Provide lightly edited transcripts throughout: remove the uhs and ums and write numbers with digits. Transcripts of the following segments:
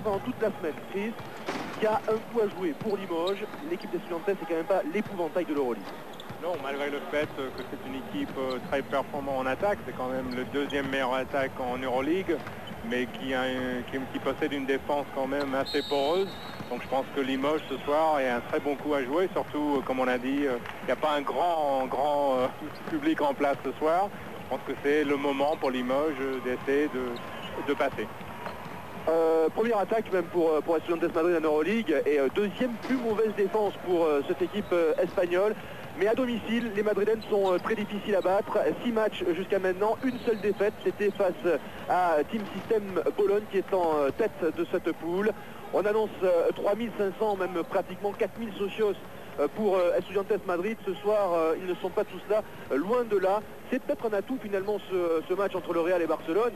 pendant toute la semaine, Chris, qu'il y a un coup à jouer pour Limoges. L'équipe d'Estudiantes c'est quand même pas l'épouvantail de l'Euroleague. Non, malgré le fait que c'est une équipe très performante en attaque, c'est quand même le deuxième meilleur attaque en Euroleague, mais qui possède une défense quand même assez poreuse. Donc je pense que Limoges ce soir est un très bon coup à jouer, surtout comme on a dit, il n'y a pas un grand public en place ce soir. Je pense que c'est le moment pour Limoges d'essayer de passer. Première attaque même pour Estudiantes Madrid en Euroleague et deuxième plus mauvaise défense pour cette équipe espagnole. Mais à domicile, les Madrilènes sont très difficiles à battre. 6 matchs jusqu'à maintenant, une seule défaite, c'était face à Team System Bologne qui est en tête de cette poule. On annonce 3500, même pratiquement 4000 socios pour Estudiantes Madrid. Ce soir, ils ne sont pas tous là, loin de là. C'est peut-être un atout finalement ce match entre le Real et Barcelone,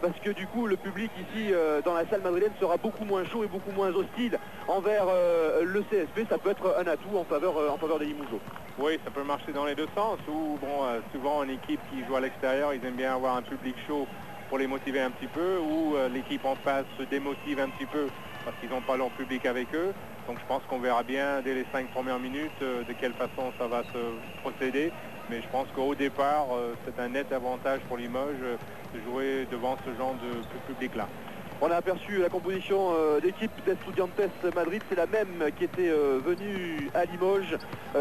parce que du coup le public ici dans la salle madrilène sera beaucoup moins chaud et beaucoup moins hostile envers le CSP. Ça peut être un atout en faveur des Limougeaux. Oui, ça peut marcher dans les deux sens, ou bon, souvent une équipe qui joue à l'extérieur, ils aiment bien avoir un public chaud pour les motiver un petit peu, ou l'équipe en face se démotive un petit peu parce qu'ils n'ont pas leur public avec eux. Donc je pense qu'on verra bien dès les 5 premières minutes de quelle façon ça va se procéder. Mais je pense qu'au départ, c'est un net avantage pour Limoges de jouer devant ce genre de public-là. On a aperçu la composition d'équipe d'Estudiantes Madrid, c'est la même qui était venue à Limoges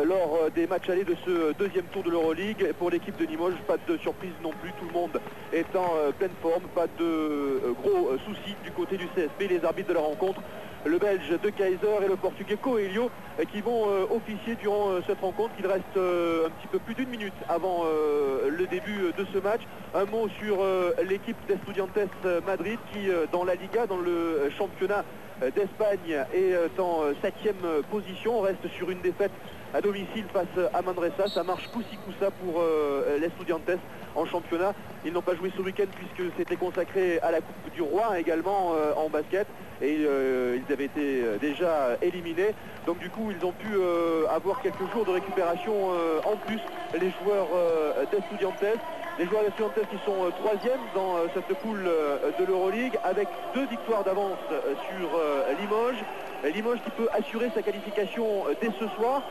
lors des matchs allés de ce deuxième tour de l'Euroleague. Pour l'équipe de Limoges, pas de surprise non plus, tout le monde est en pleine forme, pas de gros soucis du côté du CSP. Les arbitres de la rencontre, le Belge De Keyser et le Portugais Coelho, qui vont officier durant cette rencontre. Il reste un petit peu plus d'une minute avant le début de ce match. Un mot sur l'équipe d'Estudiantes Madrid qui, dans la Liga, dans le championnat d'Espagne, est en 7e position. On reste sur une défaite à domicile face à Manresa. Ça marche coup-ci coup-ça pour l'Estudiantes en championnat. Ils n'ont pas joué ce week-end puisque c'était consacré à la Coupe du Roi également en basket. Et ils avaient été déjà éliminés. Donc du coup, ils ont pu avoir quelques jours de récupération en plus, les joueurs d'Estudiantes. Les joueurs d'Estudiantes qui sont 3e dans cette poule de l'Euroleague avec 2 victoires d'avance sur Limoges. Limoges qui peut assurer sa qualification dès ce soir.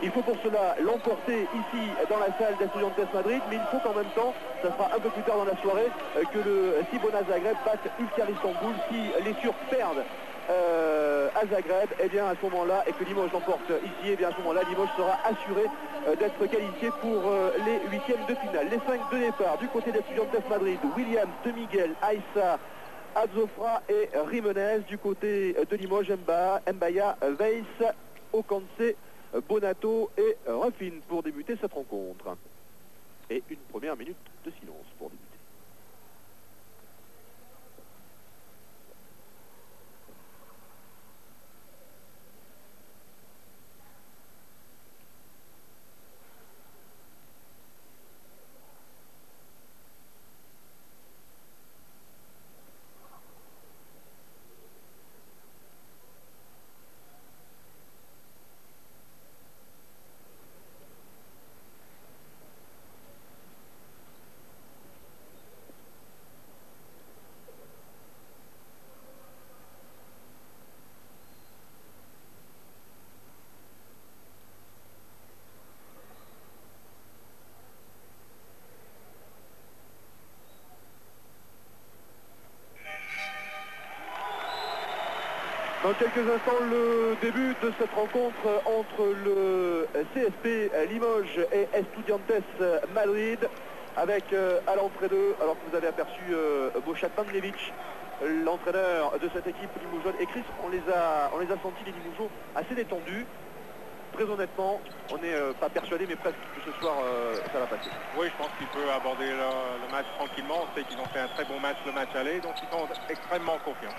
Il faut pour cela l'emporter ici dans la salle d'Estudiantes Madrid, mais il faut qu'en même temps, ça sera un peu plus tard dans la soirée, que le Cibona Zagreb batte Ülker Istanbul. Si les Turcs perdent à Zagreb, et bien à ce moment-là, et que Limoges l'emporte ici, et bien à ce moment-là, Limoges sera assuré d'être qualifié pour les 8e de finale. Les 5 de départ du côté d'Estudiantes Madrid, Williams, De Miguel, Aïssa, Azofra et Jiménez. Du côté de Limoges, Mbaya, Weiss, Okanse, Bonato et Ruffin pour débuter cette rencontre. Et une première minute de silence pour débuter. Dans quelques instants, le début de cette rencontre entre le CSP Limoges et Estudiantes Madrid, avec à l'entrée d'eux, alors que vous avez aperçu Bošak Pavlević, l'entraîneur de cette équipe limougeonne. Et Chris, on les a sentis, les Limougeaux, assez détendus. Très honnêtement, on n'est pas persuadé, mais presque que ce soir, ça va passer. Oui, je pense qu'il peut aborder le match tranquillement. On sait qu'ils ont fait un très bon match, le match aller, donc ils sont extrêmement confiants.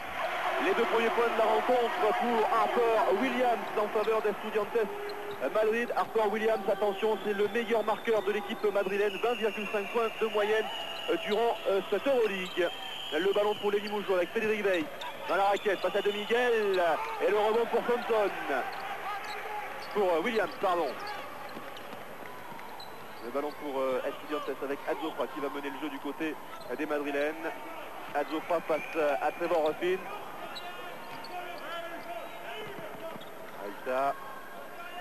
Les 2 premiers points de la rencontre pour Harper Williams en faveur d'Estudiantes Madrid. Harper Williams, attention, c'est le meilleur marqueur de l'équipe madrilène, 20,5 points de moyenne durant cette Euroleague. Le ballon pour les Limougeaux avec Frédéric Weiss dans la raquette, passe à De Miguel et le rebond pour Thompson. Pour Williams, pardon. Le ballon pour Estudiantes avec Azofra qui va mener le jeu du côté des Madrilènes. Azofra face à Trevor Ruffin. Aïssa.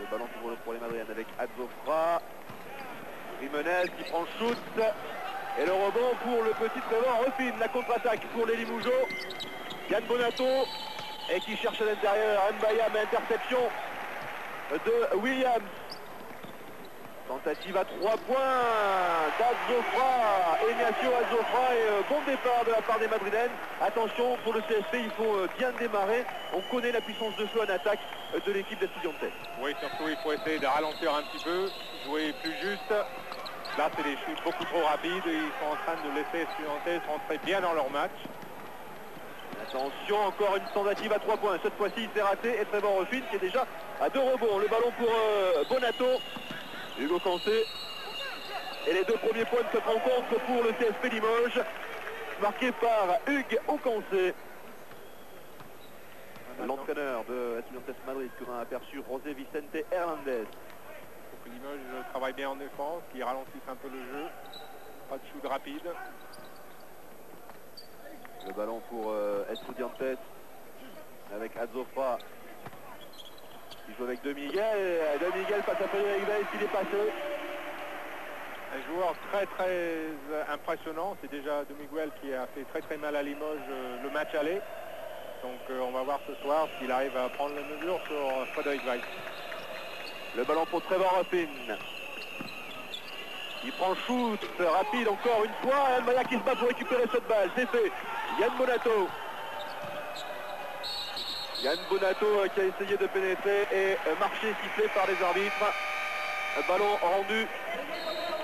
Le ballon toujours pour les Madrilènes avec Adzofra. Jimenez qui prend le shoot. Et le rebond pour le petit Trevor Ruffin. La contre-attaque pour les Limougeaux. Yann Bonato. Et qui cherche à l'intérieur. Mbaya, mais interception de Williams. Tentative à 3 points d'Adzofra, Ignacio Adzofra, et bon départ de la part des Madrilènes. Attention, pour le CSP, il faut bien démarrer. On connaît la puissance de feu en attaque de l'équipe d'Estudiantes. Oui, surtout il faut essayer de ralentir un petit peu, jouer plus juste. Là, c'est des chutes beaucoup trop rapides. Ils sont en train de laisser Estudiantes rentrer bien dans leur match. Attention, encore une tentative à 3 points. Cette fois-ci, il s'est raté. Et Trevor Ruffin qui est déjà à 2 rebonds. Le ballon pour Bonato. Hugo Cancé. Et les 2 premiers points de cette rencontre pour le CSP Limoges. Marqué par Hugues Ocancé. L'entraîneur de Estudiantes Madrid que l'on a aperçu, José Vicente Hernandez. Il faut que Limoges travaille bien en défense, qu'ils ralentissent un peu le jeu. Pas de shoot rapide. Le ballon pour Estudiantes avec Adzofra. Il joue avec De Miguel. De Miguel passe à Frédéric Weiss, il est passé. Un joueur très impressionnant. C'est déjà De Miguel qui a fait très mal à Limoges le match aller. Donc on va voir ce soir s'il arrive à prendre la mesure sur Frédéric Weiss. Le ballon pour Trevor Ruffin. Il prend le shoot rapide encore une fois. Mbaya qui se bat pour récupérer cette balle. C'est fait. Yann Bonato. Yann Bonato qui a essayé de pénétrer et marché sifflé par les arbitres. Un ballon rendu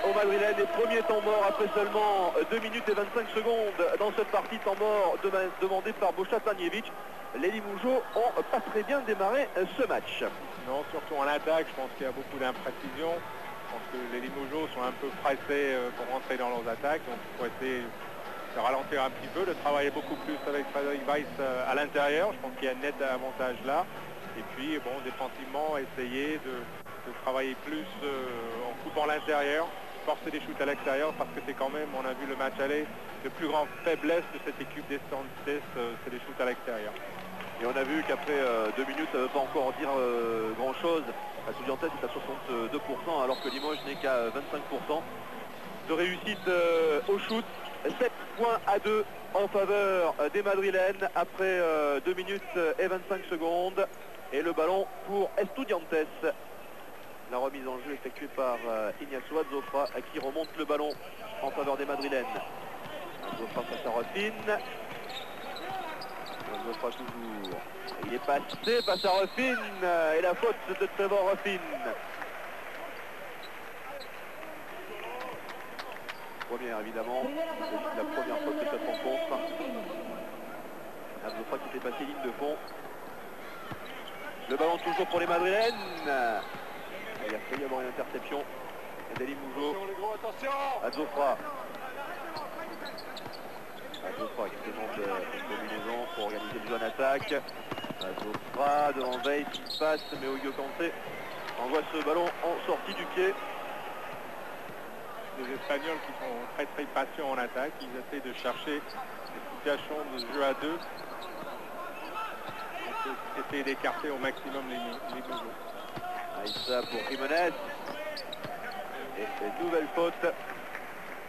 au Madrilène et premier temps mort après seulement 2 minutes et 25 secondes dans cette partie. Temps mort demandé par Boša Tanjević. Les Limougeaux ont pas très bien démarré ce match. Non, surtout en attaque, je pense qu'il y a beaucoup d'imprécision. Je pense que les Limougeaux sont un peu pressés pour rentrer dans leurs attaques. Donc il faut essayer de ralentir un petit peu, de travailler beaucoup plus avec Frédéric Weiss à l'intérieur. Je pense qu'il y a un net avantage là. Et puis, bon, défensivement, essayer de travailler plus en coupant l'intérieur, forcer des shoots à l'extérieur, parce que c'est quand même, on a vu le match aller, le plus grand faiblesse de cette équipe d'Estudiantes, c'est les shoots à l'extérieur. Et on a vu qu'après 2 minutes, ça ne veut pas encore dire grand-chose. Estudiantes est à 62%, alors que Limoges n'est qu'à 25% de réussite au shoot. 7 points à 2 en faveur des Madrilènes après 2 minutes et 25 secondes. Et le ballon pour Estudiantes. La remise en jeu effectuée par Ignacio Adzofra qui remonte le ballon en faveur des Madrilènes. Adzofra face à Ruffin. Adzofra toujours. Il est passé face à Ruffin et la faute de Trevor Ruffin. Première évidemment, c'est la première faute de cette rencontre. Adzofra qui s'est passé ligne de fond. Le ballon toujours pour les Madrilènes. Il a failli y avoir une interception des Limougeaux. Adzofra. Adzofra qui demande une combinaison pour organiser le jeu en attaque. Adzofra devant Weiss qui passe, mais Hugo Cancé envoie ce ballon en sortie du pied. Les Espagnols qui sont très patients en attaque, ils essaient de chercher des situations de jeu à 2. Essayer d'écarter au maximum les Limougeaux. Aïssa pour Jimenez. Et cette nouvelle faute.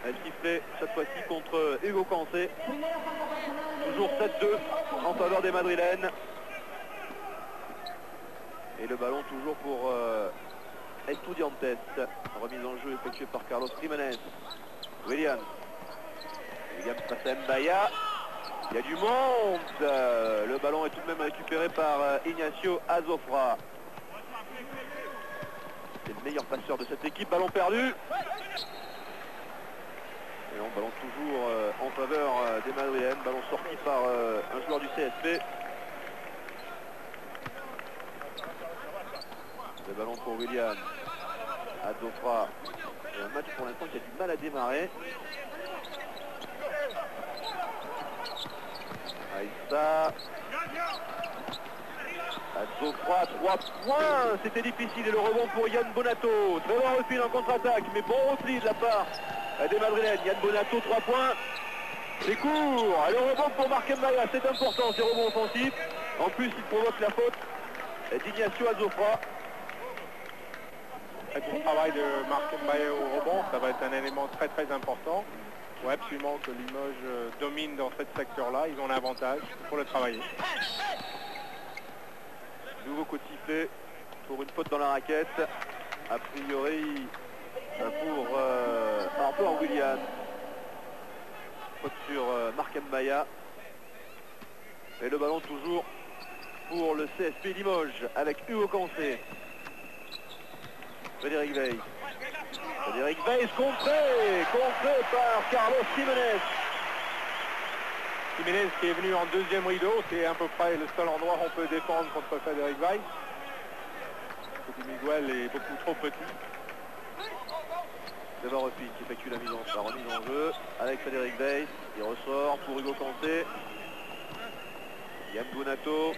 Elle sifflait cette fois-ci contre Hugo Cancé. Toujours 7-2 en faveur des Madrilènes. Et le ballon toujours pour Estudiantes. Remise en jeu effectuée par Carlos Jimenez. Williams. Williams passe à Mbaya. Il y a du monde. Le ballon est tout de même récupéré par Ignacio Adzofra. C'est le meilleur passeur de cette équipe. Ballon perdu. Et on ballon toujours en faveur des Madrilènes. Ballon sorti par un joueur du CSP. Le ballon pour Williams. Adzofra. Et un match pour l'instant qui a du mal à démarrer. Aïssa. Adzofra, 3 points. C'était difficile et le rebond pour Yann Bonato. Trevor Ruffin en contre-attaque, mais bon repli de la part des Madrilènes. Yann Bonato, 3 points. C'est court. Le rebond pour Marc Mbaya, c'est important, ces rebonds offensifs. En plus, il provoque la faute d'Ignacio Azofra. Et pour le travail de Marc Mbaye au rebond, ça va être un élément très très important. Il faut absolument que Limoges domine dans ce secteur-là. Ils ont l'avantage pour le travailler. Nouveau coup de sifflet pour une faute dans la raquette. A priori pour Harper Williams. Faute sur Marc Mbaya. Et le ballon toujours pour le CSP Limoges avec Hugo Cancé. Frédéric Weiss. Frédéric Weiss contré par Carlos Jiménez. Jiménez qui est venu en deuxième rideau, c'est à peu près le seul endroit où on peut défendre contre Frédéric Weiss. Miguel est beaucoup trop petit. Trevor Ruffin qui effectue la remise en jeu avec Frédéric Weiss. Il ressort pour Hugo Cancé. Yann Bonato.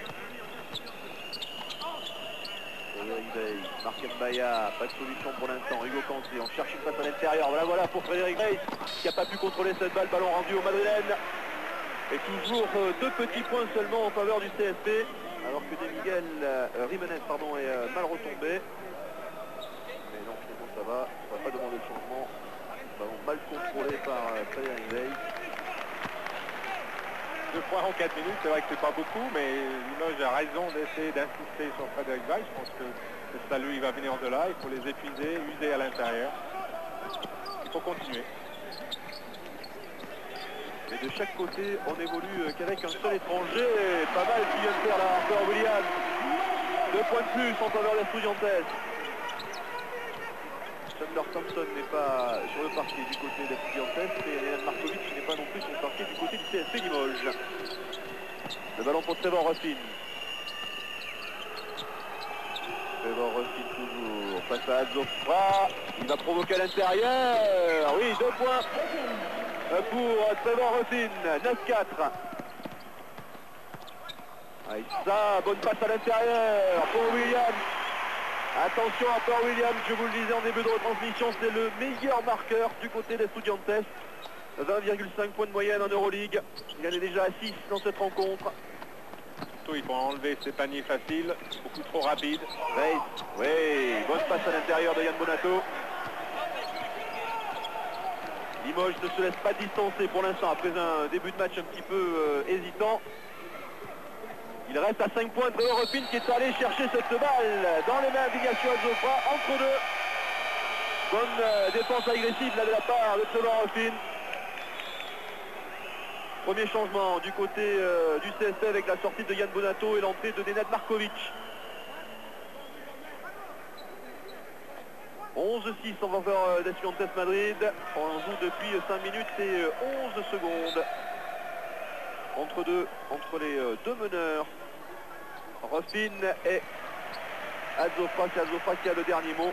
Frédéric Weiss, Marc Mbaya, pas de solution pour l'instant. Hugo Cancé, on cherche une passe à l'intérieur. Voilà pour Frédéric Weiss qui n'a pas pu contrôler cette balle. Ballon rendu au Madrilène. Et toujours 2 petits points seulement en faveur du CSP. Alors que Miguel Jiménez est mal retombé. Mais non, finalement ça va. On ne va pas demander de changement. Ballon mal contrôlé par Frédéric Weiss. 2 points en 4 minutes, c'est vrai que c'est pas beaucoup, mais Limoges a raison d'essayer d'insister sur Frédéric Weiss. Je pense que le salut il va venir de là, il faut les épuiser, user à l'intérieur. Il faut continuer. Et de chaque côté, on évolue qu'avec un seul étranger. Pas mal qui vient de faire là, Harper Williams. 2 points de plus en faveur d'Estudiantes. Chandler Thompson n'est pas sur le parquet du côté d'Estudiantes et Yann Markovic n'est pas non plus sur le parquet du côté du CSP Limoges. Le ballon pour Trevor Ruffin. Trevor Ruffin toujours face à Azofra. Il va provoquer à l'intérieur. Oui, 2 points pour Trevor Ruffin. 9-4. Ça, bonne passe à l'intérieur pour Williams. Attention à Harper Williams, je vous le disais en début de retransmission, c'est le meilleur marqueur du côté d'Estudiantes. 20,5 points de moyenne en Euroleague. Il en est déjà à 6 dans cette rencontre. Surtout, il faut enlever ses paniers faciles, beaucoup trop rapides. Weiss, oui, bonne passe à l'intérieur de Yann Bonato. Limoges ne se laisse pas distancer pour l'instant après un début de match un petit peu hésitant. Il reste à 5 points. Trevor Ruffin qui est allé chercher cette balle dans les mains d'Ignacio Azofra entre deux. Bonne défense agressive là de la part de Trevor Ruffin. Premier changement du côté du CSP avec la sortie de Yann Bonato et l'entrée de Nenad Markovic. 11-6 en faveur d'Estudiantes Madrid. On joue depuis 5 minutes et 11 secondes. Entre les deux meneurs, Ruffin et Azofra. C'est Azofra qui a le dernier mot.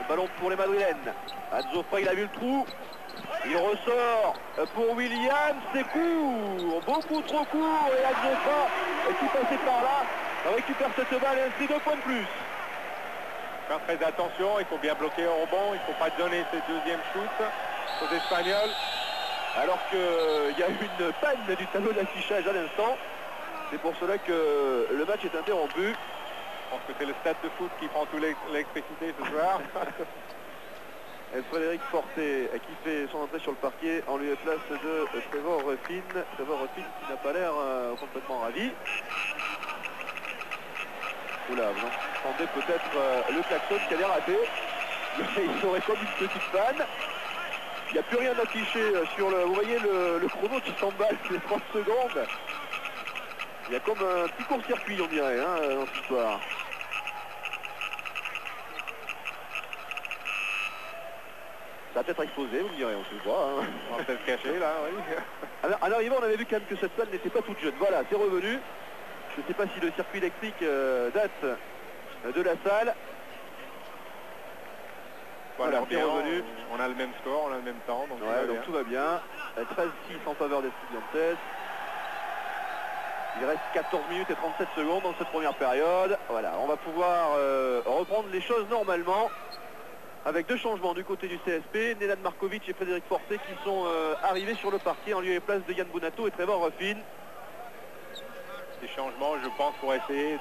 Le ballon pour les Madrilènes. Azofra, il a vu le trou. Il ressort pour Williams. C'est court, beaucoup trop court. Et Azofra, qui passait par là, récupère cette balle et inscrit 2 points de plus. Faire très attention, il faut bien bloquer au rebond. Il ne faut pas donner ses deuxièmes shoots aux Espagnols. Alors qu'il y a eu une panne du tableau d'affichage à l'instant. C'est pour cela que le match est interrompu. Je pense que c'est le stade de foot qui prend toute l'électricité ce soir. Et Frédéric Forté qui fait son entrée sur le parquet en lieu et place de Trevor Ruffin. Trevor Ruffin qui n'a pas l'air complètement ravi. Oula, vous entendez peut-être le klaxon qui a l'air raté. Il serait comme une petite panne. Il n'y a plus rien d'affiché sur le... Vous voyez le chrono qui s'emballe les 30 secondes. Il y a comme un petit court-circuit, on dirait, dans cette histoire. Ça va peut-être exploser, vous me direz, on se voit. On va peut-être se cacher, là, oui. En arrivant, on avait vu quand même que cette salle n'était pas toute jeune. Voilà, c'est revenu. Je ne sais pas si le circuit électrique date de la salle. Voilà, c'est revenu. On a le même score, on a le même temps. Donc, ouais, tout va bien. 13-6 en faveur des Estudiantes. Il reste 14 minutes et 37 secondes dans cette première période. Voilà, on va pouvoir reprendre les choses normalement. Avec 2 changements du côté du CSP. Nenad Markovic et Frédéric Forté qui sont arrivés sur le parquet en lieu et place de Yann Bonato et Trevor Ruffin. Des changements, je pense, pour essayer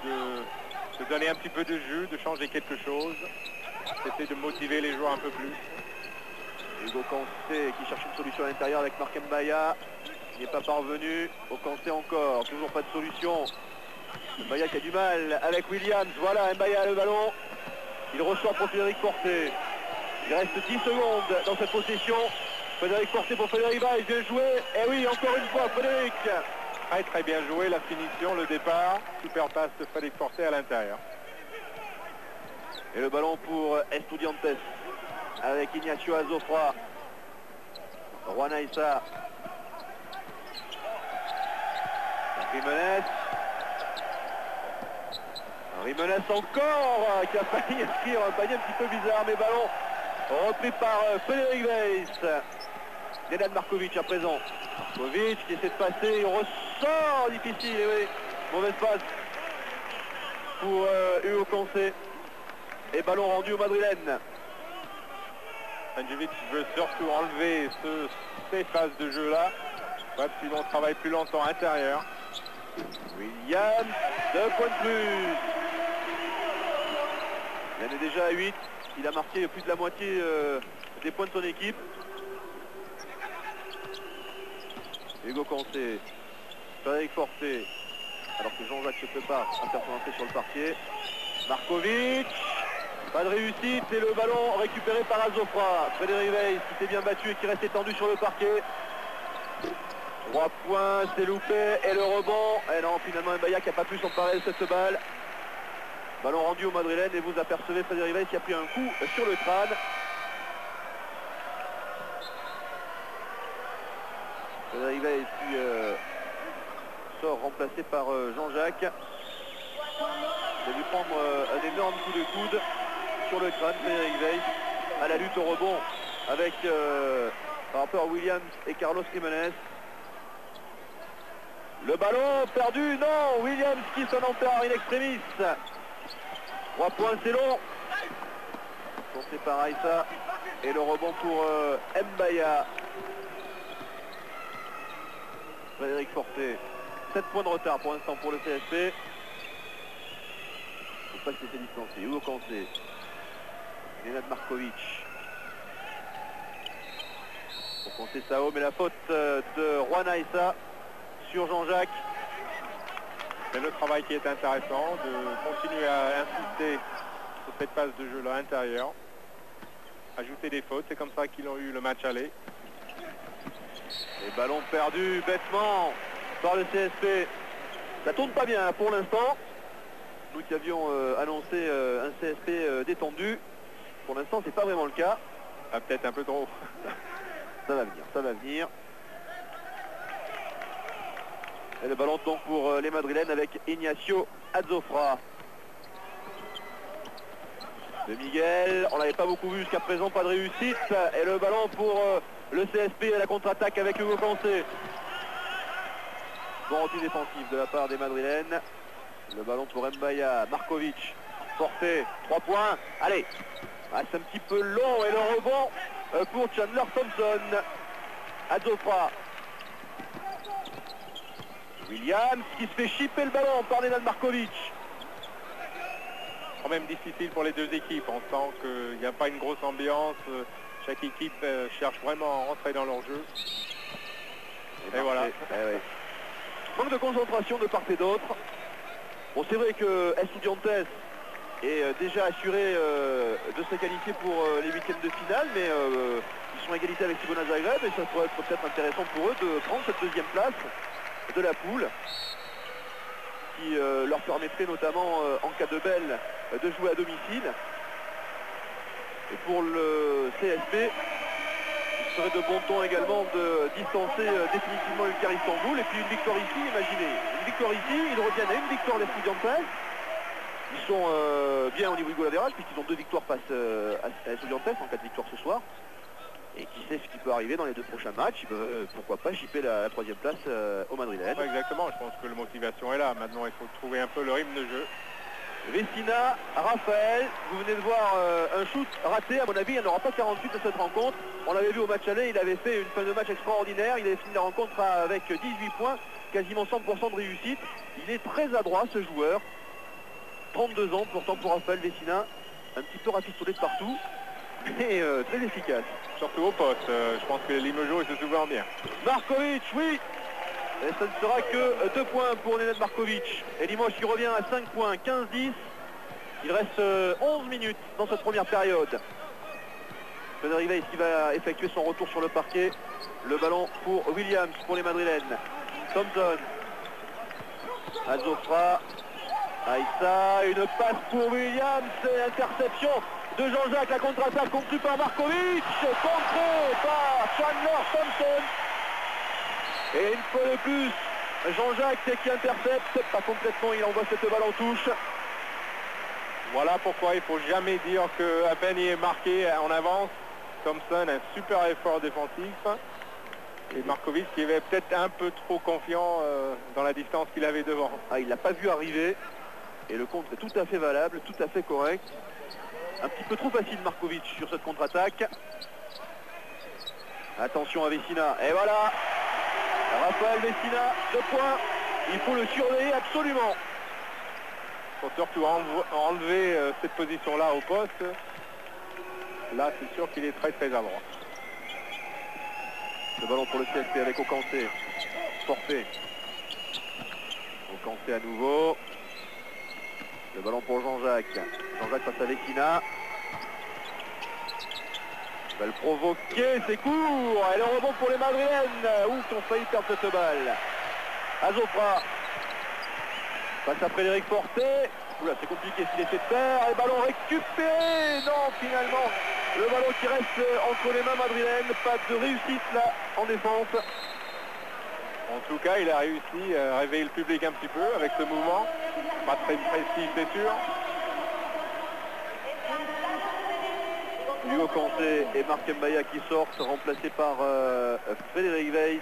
de donner un petit peu de jus, de changer quelque chose, d'essayer de motiver les joueurs un peu plus. Hugo Cancé qui cherche une solution à l'intérieur avec Marc Mbaya. Il n'est pas parvenu. Au Cancé encore, toujours pas de solution. Mbaya qui a du mal avec Williams. Voilà, Mbaya a le ballon. Il reçoit pour Frédéric Forté. Il reste 10 secondes dans cette possession. Frédéric Forté pour Frédéric Weiss, bien joué. Et oui, encore une fois, Frédéric. Très très bien joué, la finition, le départ. Super passe de Frédéric Forté à l'intérieur. Et le ballon pour Estudiantes avec Ignacio Azofra. Juan Aissa. Jiménez encore qui a failli inscrire un panier un petit peu bizarre, mais ballon repris par Frédéric Weiss. Nenad Markovic à présent. Markovic qui essaie de passer, il ressort difficile, et oui, mauvaise passe pour Hugo Cancé. Et ballon rendu au madrilène. Andjevic veut surtout enlever ces phases de jeu là, sinon on travaille plus longtemps intérieur. Williams, 2 points de plus. Il en est déjà à 8. Il a marqué plus de la moitié des points de son équipe. Hugo Cancé, Frédéric Forté, alors que Jean-Jacques se prépare à faire son entrée sur le parquet. Markovic, pas de réussite et le ballon récupéré par Azofra. Frédéric Weiss qui s'est bien battu et qui reste étendu sur le parquet. 3 points, c'est loupé et le rebond. Et non, finalement Mbaya qui n'a pas pu s'emparer de cette balle. Ballon rendu au madrilène et vous apercevez Frédéric Weiss qui a pris un coup sur le crâne. Frédéric Weiss qui sort remplacé par Jean-Jacques. Il a dû prendre un énorme coup de coude sur le crâne, Frédéric Weiss, à la lutte au rebond avec par rapport à Williams et Carlos Jiménez. Le ballon perdu, non, Williams qui s'en empare in extremis. 3 points, c'est long. Porté par Aissa. Et le rebond pour Mbaya. Frédéric Forté. 7 points de retard pour l'instant pour le CSP. Il ne faut pas se laisser distancer. Hugo Cancé. Nenad Markovic. Pour compter Sao, mais la faute de Juan Aissa sur Jean-Jacques. C'est le travail qui est intéressant, de continuer à insister sur cette phase de jeu là intérieur. Ajouter des fautes, c'est comme ça qu'ils ont eu le match aller. Et ballon perdu bêtement par le CSP. Ça tourne pas bien pour l'instant. Nous qui avions annoncé un CSP détendu. Pour l'instant, c'est pas vraiment le cas. Ah, peut-être un peu trop. Ça va venir, ça va venir. Et le ballon donc pour les madrilènes avec Ignacio Azofra. De Miguel, on l'avait pas beaucoup vu jusqu'à présent, pas de réussite. Et le ballon pour le CSP à la contre-attaque avec Hugo Cancé. Bon repli défensif de la part des madrilènes. Le ballon pour Mbaya, Markovic, Forté, 3 points. Allez, c'est un petit peu long et le rebond pour Chandler Thompson. Azofra. Williams qui se fait chipper le ballon par Nenad Markovic. Quand même difficile pour les deux équipes. On sent qu'il n'y a pas une grosse ambiance. Chaque équipe cherche vraiment à rentrer dans leur jeu. Et voilà. Oui. Manque de concentration de part et d'autre. Bon, c'est vrai que Estudiantes est déjà assuré de se qualifier pour les huitièmes de finale, mais ils sont à égalité avec Cibona Zagreb et ça pourrait être peut-être intéressant pour eux de prendre cette deuxième place de la poule qui leur permettrait notamment en cas de belle de jouer à domicile. Et pour le CSP, il serait de bon ton également de distancer définitivement Ulker Istanbul. Et puis une victoire ici, imaginez, une victoire ici, ils reviennent à une victoire des Estudiantes. Ils sont bien au niveau du goal average puisqu'ils ont 2 victoires face à Estudiantes en cas de victoire ce soir. Et qui sait ce qui peut arriver dans les 2 prochains matchs. Ils peuvent pourquoi pas chipper la 3e place au madrilène. Ouais, exactement, je pense que la motivation est là. Maintenant il faut trouver un peu le rythme de jeu. Vecina, Raphaël, vous venez de voir un shoot raté. À mon avis, il n'y en aura pas 48 de cette rencontre. On l'avait vu au match aller, il avait fait une fin de match extraordinaire. Il avait fini la rencontre avec 18 points, quasiment 100% de réussite. Il est très adroit ce joueur. 32 ans pourtant pour Raphaël Vecina. Un petit peu rafistolé de partout, mais très efficace. Surtout au poste, je pense que les Limogeaux ils se souviennent bien. Markovic, oui. Et ça ne sera que 2 points pour Nenad Markovic. Et Limoges qui revient à 5 points, 15-10. Il reste 11 minutes dans cette première période. Frédéric Weiss qui va effectuer son retour sur le parquet. Le ballon pour Williams, pour les Madrilènes. Thompson. Azofra. Aïssa, une passe pour Williams. Interception de Jean-Jacques. La contre-attaque conclue par Markovic. Contrée par Chandler Thompson. Et une fois de plus, Jean-Jacques qui intercepte. Pas complètement, il envoie cette balle en touche. Voilà pourquoi il ne faut jamais dire qu'à peine il est marqué en avance. Thompson, un super effort défensif. Et Markovic qui avait peut-être un peu trop confiant dans la distance qu'il avait devant. Ah, il ne l'a pas vu arriver. Et le contre est tout à fait valable, tout à fait correct. Un petit peu trop facile Markovic sur cette contre-attaque. Attention à Vecina. Et voilà, Raphaël Vecina, 2 points. Il faut le surveiller absolument. Il faut surtout enlever cette position-là au poste. Là, c'est sûr qu'il est très très à droite. Le ballon pour le CSP avec Okanté. Forfait. Okanté à nouveau. Le ballon pour Jean-Jacques. Jean-Jacques face à Vecina. Il va le provoquer, c'est court. Et le rebond pour les Madrilènes. Ouf, on failli perdre cette balle. Azofra. Face à Frédéric Forté. Oula, c'est compliqué ce qu'il essaie de faire. Et ballon récupéré. Non, finalement, le ballon qui reste entre les mains madrilènes. Pas de réussite là en défense. En tout cas, il a réussi à réveiller le public un petit peu avec ce mouvement. Pas très précis, c'est sûr. Hugo Kanté et Marc Mbaya qui sortent, remplacés par Frédéric Weiss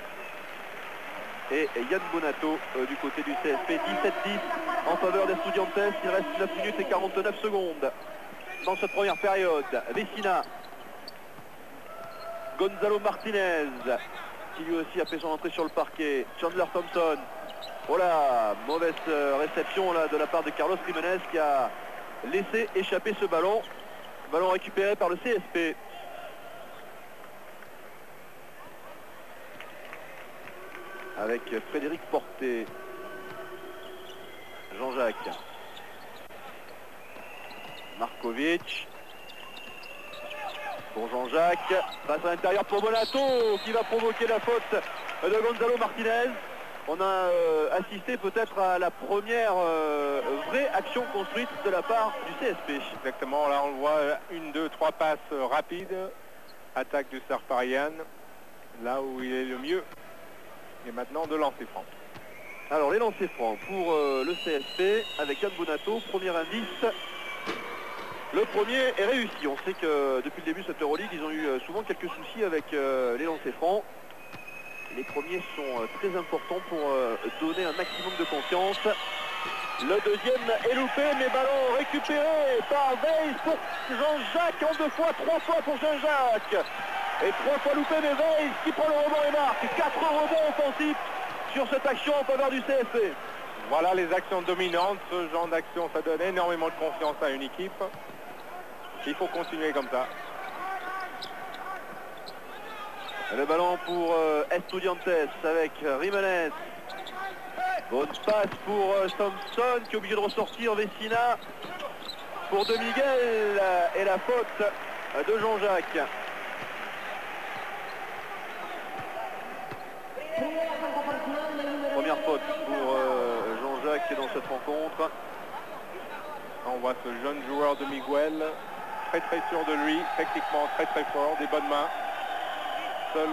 et Yann Bonato du côté du CSP. 17-10 en faveur des Estudiantes. Il reste 9 minutes et 49 secondes dans cette première période. Vecina. Gonzalo Martinez qui lui aussi a fait son entrée sur le parquet. Chandler Thompson. Voilà, mauvaise réception là de la part de Carlos Jiménez qui a laissé échapper ce ballon. Ballon récupéré par le CSP. Avec Frédéric Forté. Jean-Jacques. Markovic. Pour Jean-Jacques. Passe à l'intérieur pour Bonato qui va provoquer la faute de Gonzalo Martinez. On a assisté peut-être à la première vraie action construite de la part du CSP. Exactement, là on le voit, 1, 2, 3 passes rapides. Attaque du Sarparian, là où il est le mieux. Et maintenant de lancer franc. Alors les lancers francs pour le CSP avec Yann Bonato, premier indice. Le premier est réussi. On sait que depuis le début de cette Euroleague, ils ont eu souvent quelques soucis avec les lancers francs. Les premiers sont très importants pour donner un maximum de confiance. Le deuxième est loupé, mais ballon récupéré par Weiss pour Jean-Jacques en 2 fois, 3 fois pour Jean-Jacques. Et 3 fois loupé, mais Weiss qui prend le rebond et marque. 4 rebonds offensifs sur cette action en faveur du CSP. Voilà les actions dominantes. Ce genre d'action, ça donne énormément de confiance à une équipe. Il faut continuer comme ça. Le ballon pour Estudiantes avec Jiménez. Bonne passe pour Thompson qui est obligé de ressortir. Vecina pour De Miguel et la faute de Jean-Jacques. Première faute pour Jean-Jacques dans cette rencontre. On voit ce jeune joueur de Miguel, très très sûr de lui, techniquement très très fort, des bonnes mains. Seul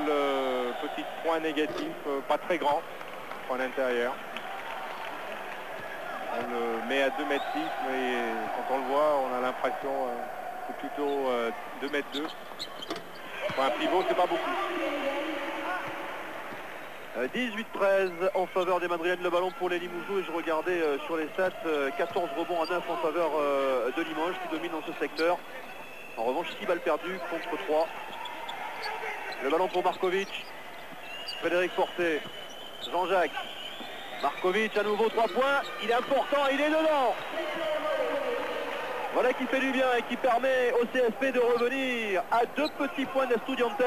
petit point négatif, pas très grand, point intérieur. On le met à 2,6 m, mais quand on le voit, on a l'impression que c'est plutôt 2,2 m. Pour un pivot, c'est pas beaucoup. 18-13 en faveur des Madrilènes, le ballon pour les Limogeaux. Et je regardais sur les stats, 14 rebonds à 9 en faveur de Limoges qui domine dans ce secteur. En revanche, 6 balles perdues contre 3. Le ballon pour Markovic. Frédéric Forté. Jean-Jacques. Markovic à nouveau 3 points. Il est important, il est dedans. Voilà qui fait du bien et qui permet au CSP de revenir à 2 petits points d'Estudiantes.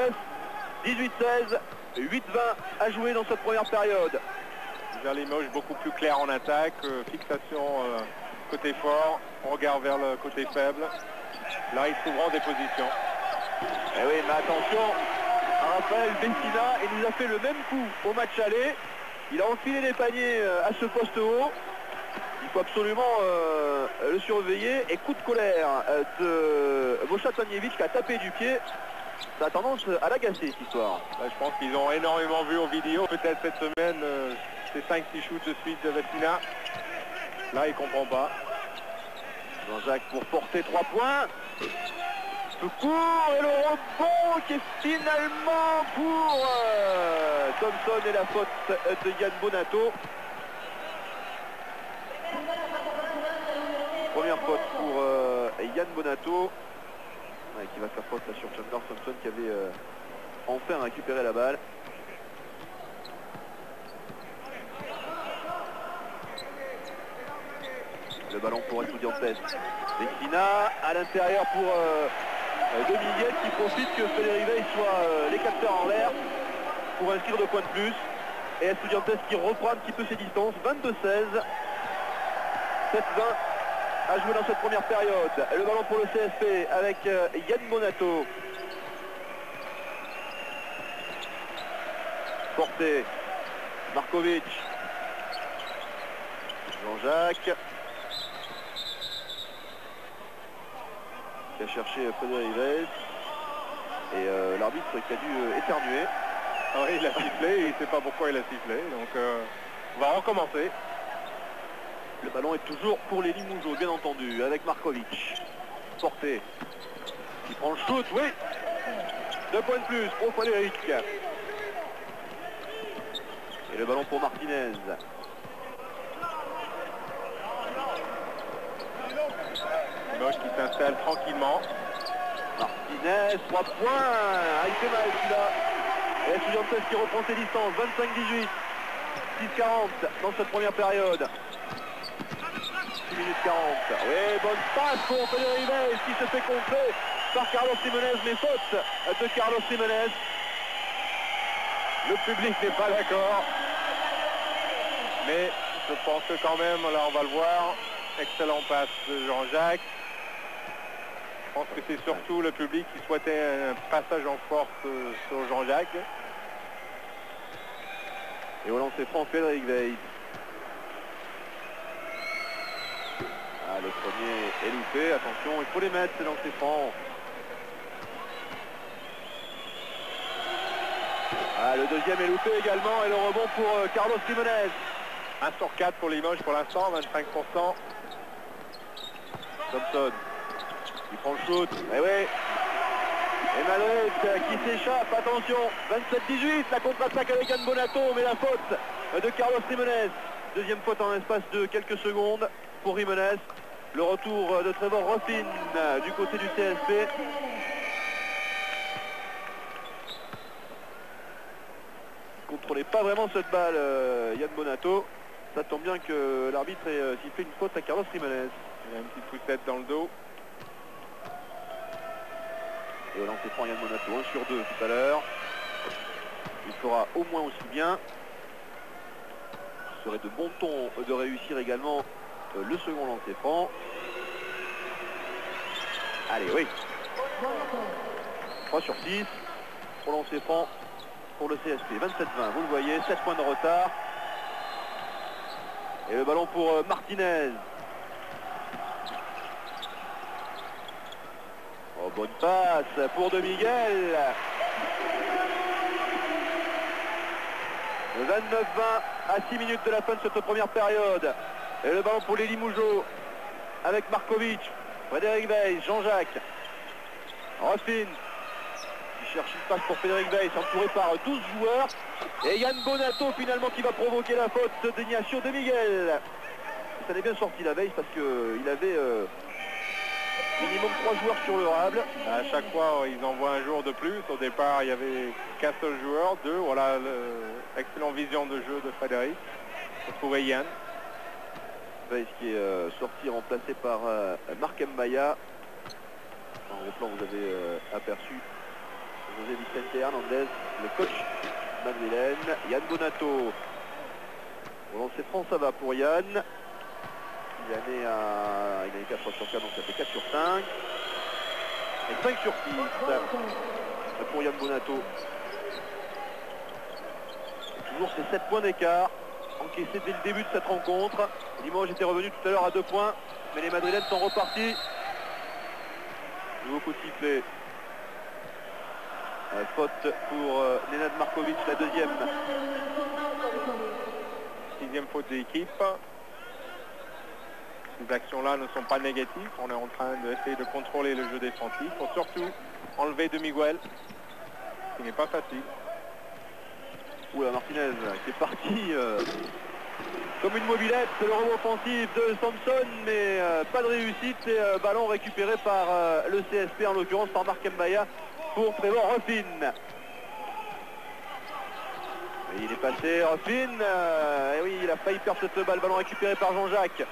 18-16, 8-20 à jouer dans cette première période. Déjà Limoges beaucoup plus clair en attaque, fixation côté fort, regard vers le côté faible. Là ils trouveront des positions. Eh oui, mais attention, Raphaël Bessina, il nous a fait le même coup au match aller. Il a enfilé les paniers à ce poste haut. Il faut absolument le surveiller. Et coup de colère de Mosha Tanjevic qui a tapé du pied. Ça a tendance à l'agacer cette histoire. Là, je pense qu'ils ont énormément vu aux vidéos. Peut-être cette semaine, ces 5-6 shoots de suite de Bessina. Là, il ne comprend pas. Jean-Jacques pour porter 3 points. Le court et le rebond qui est finalement pour Thompson et la faute de Yann Bonato. Première faute pour Yann Bonato qui va faire faute là, sur Chandler Thompson qui avait enfin récupéré la balle. Le ballon pour Estudiantes. Bessina à l'intérieur pour de Miguel qui profite que Frédéric Veil soit les capteurs en l'air pour inscrire 2 points de plus. Et Estudiantes qui reprend un petit peu ses distances. 22-16. 7-20 à jouer dans cette première période. Le ballon pour le CSP avec Yann Bonato. Porté. Markovic. Jean-Jacques. Qui a cherché Frédéric Veil. Et l'arbitre qui a dû éternuer. Ah oui, il a sifflé, il ne sait pas pourquoi il a sifflé. Donc on va recommencer. Le ballon est toujours pour les Limougeaux, bien entendu, avec Markovic. Porté. Qui prend le shoot, oui. 2 points de plus pour Frédéric. Et le ballon pour Martinez. Limoges qui s'installe tranquillement. Martinez, 3 points. Ah, il fait mal celui-là. Et Estudiantes qui reprend ses distances. 25-18. 6-40 dans cette première période. 6 minutes 40. Oui, bonne passe pour Frédéric Veil qui se fait contrer par Carlos Jiménez, mais faute de Carlos Jiménez. Le public n'est pas d'accord. Mais je pense que quand même, là on va le voir, excellent passe de Jean-Jacques. Je pense que c'est surtout le public qui souhaitait un passage en force sur Jean-Jacques. Et au lancer franc, Frédéric Veil. Ah, le premier est loupé, attention, il faut les mettre, ces lancers francs. Ah, le deuxième est loupé également et le rebond pour Carlos Jiménez. 1 sur 4 pour Limoges pour l'instant, 25%. Thompson, il prend le shoot, et oui. Et Madrid qui s'échappe, attention, 27-18, la contre-attaque avec Yann Bonato, mais la faute de Carlos Jiménez. Deuxième faute en l'espace de quelques secondes pour Jiménez. Le retour de Trevor Ruffin du côté du CSP. Il ne contrôlait pas vraiment cette balle, Yann Bonato. Ça tombe bien que l'arbitre ait sifflé une faute à Carlos Jiménez. Il a une petite poussette dans le dos. Et au lancer franc, Yann Bonato, 1 sur 2 tout à l'heure. Il fera au moins aussi bien. Ce serait de bon ton de réussir également le second lancer franc. Allez, oui. 3 sur 6 pour lancer franc pour le CSP. 27-20, vous le voyez, 7 points de retard. Et le ballon pour Martinez. Oh, bonne passe pour De Miguel. 29-20 à 6 minutes de la fin de cette première période. Et le ballon pour les Limougeaux avec Markovic, Frédéric Veil, Jean-Jacques, Ruffin qui cherche une passe pour Frédéric Veil, entouré par 12 joueurs. Et Yann Bonato finalement qui va provoquer la faute d'Ignacio De Miguel. Ça n'est bien sorti la veille parce qu'il avait minimum 3 joueurs sur le rable. À chaque fois, ils envoient un joueur de plus. Au départ, il n'y avait qu'un seul joueur, 2. Voilà l'excellente vision de jeu de Frédéric. On trouvait Yann. Weiss qui est sorti remplacé par Marc Mbaya. En gros plan, vous avez aperçu José Vicente Hernandez, le coach madrilène. Yann Bonato. Pour lancer franc, ça va pour Yann. Il en est à 4 sur 4, donc ça fait 4 sur 5. Et 5 sur 6 pour Yann Bonato. Et toujours ces 7 points d'écart encaissés dès le début de cette rencontre. Limoges était revenu tout à l'heure à 2 points, mais les Madrilènes sont repartis. Nouveau coup de sifflet. Faute pour Nenad Markovic, la deuxième. 6e faute de l'équipe. Ces actions-là ne sont pas négatives. On est en train d'essayer de contrôler le jeu défensif pour surtout enlever de Miguel, ce qui n'est pas facile. Oula, Martinez qui est parti comme une mobilette. C'est le rebond offensif de Thompson, mais pas de réussite. Et ballon récupéré par le CSP, en l'occurrence par Marc Mbaya pour Trevor Ruffin. Et il est passé, Ruffin. Et oui, il a failli perdre cette balle. Ballon récupéré par Jean-Jacques.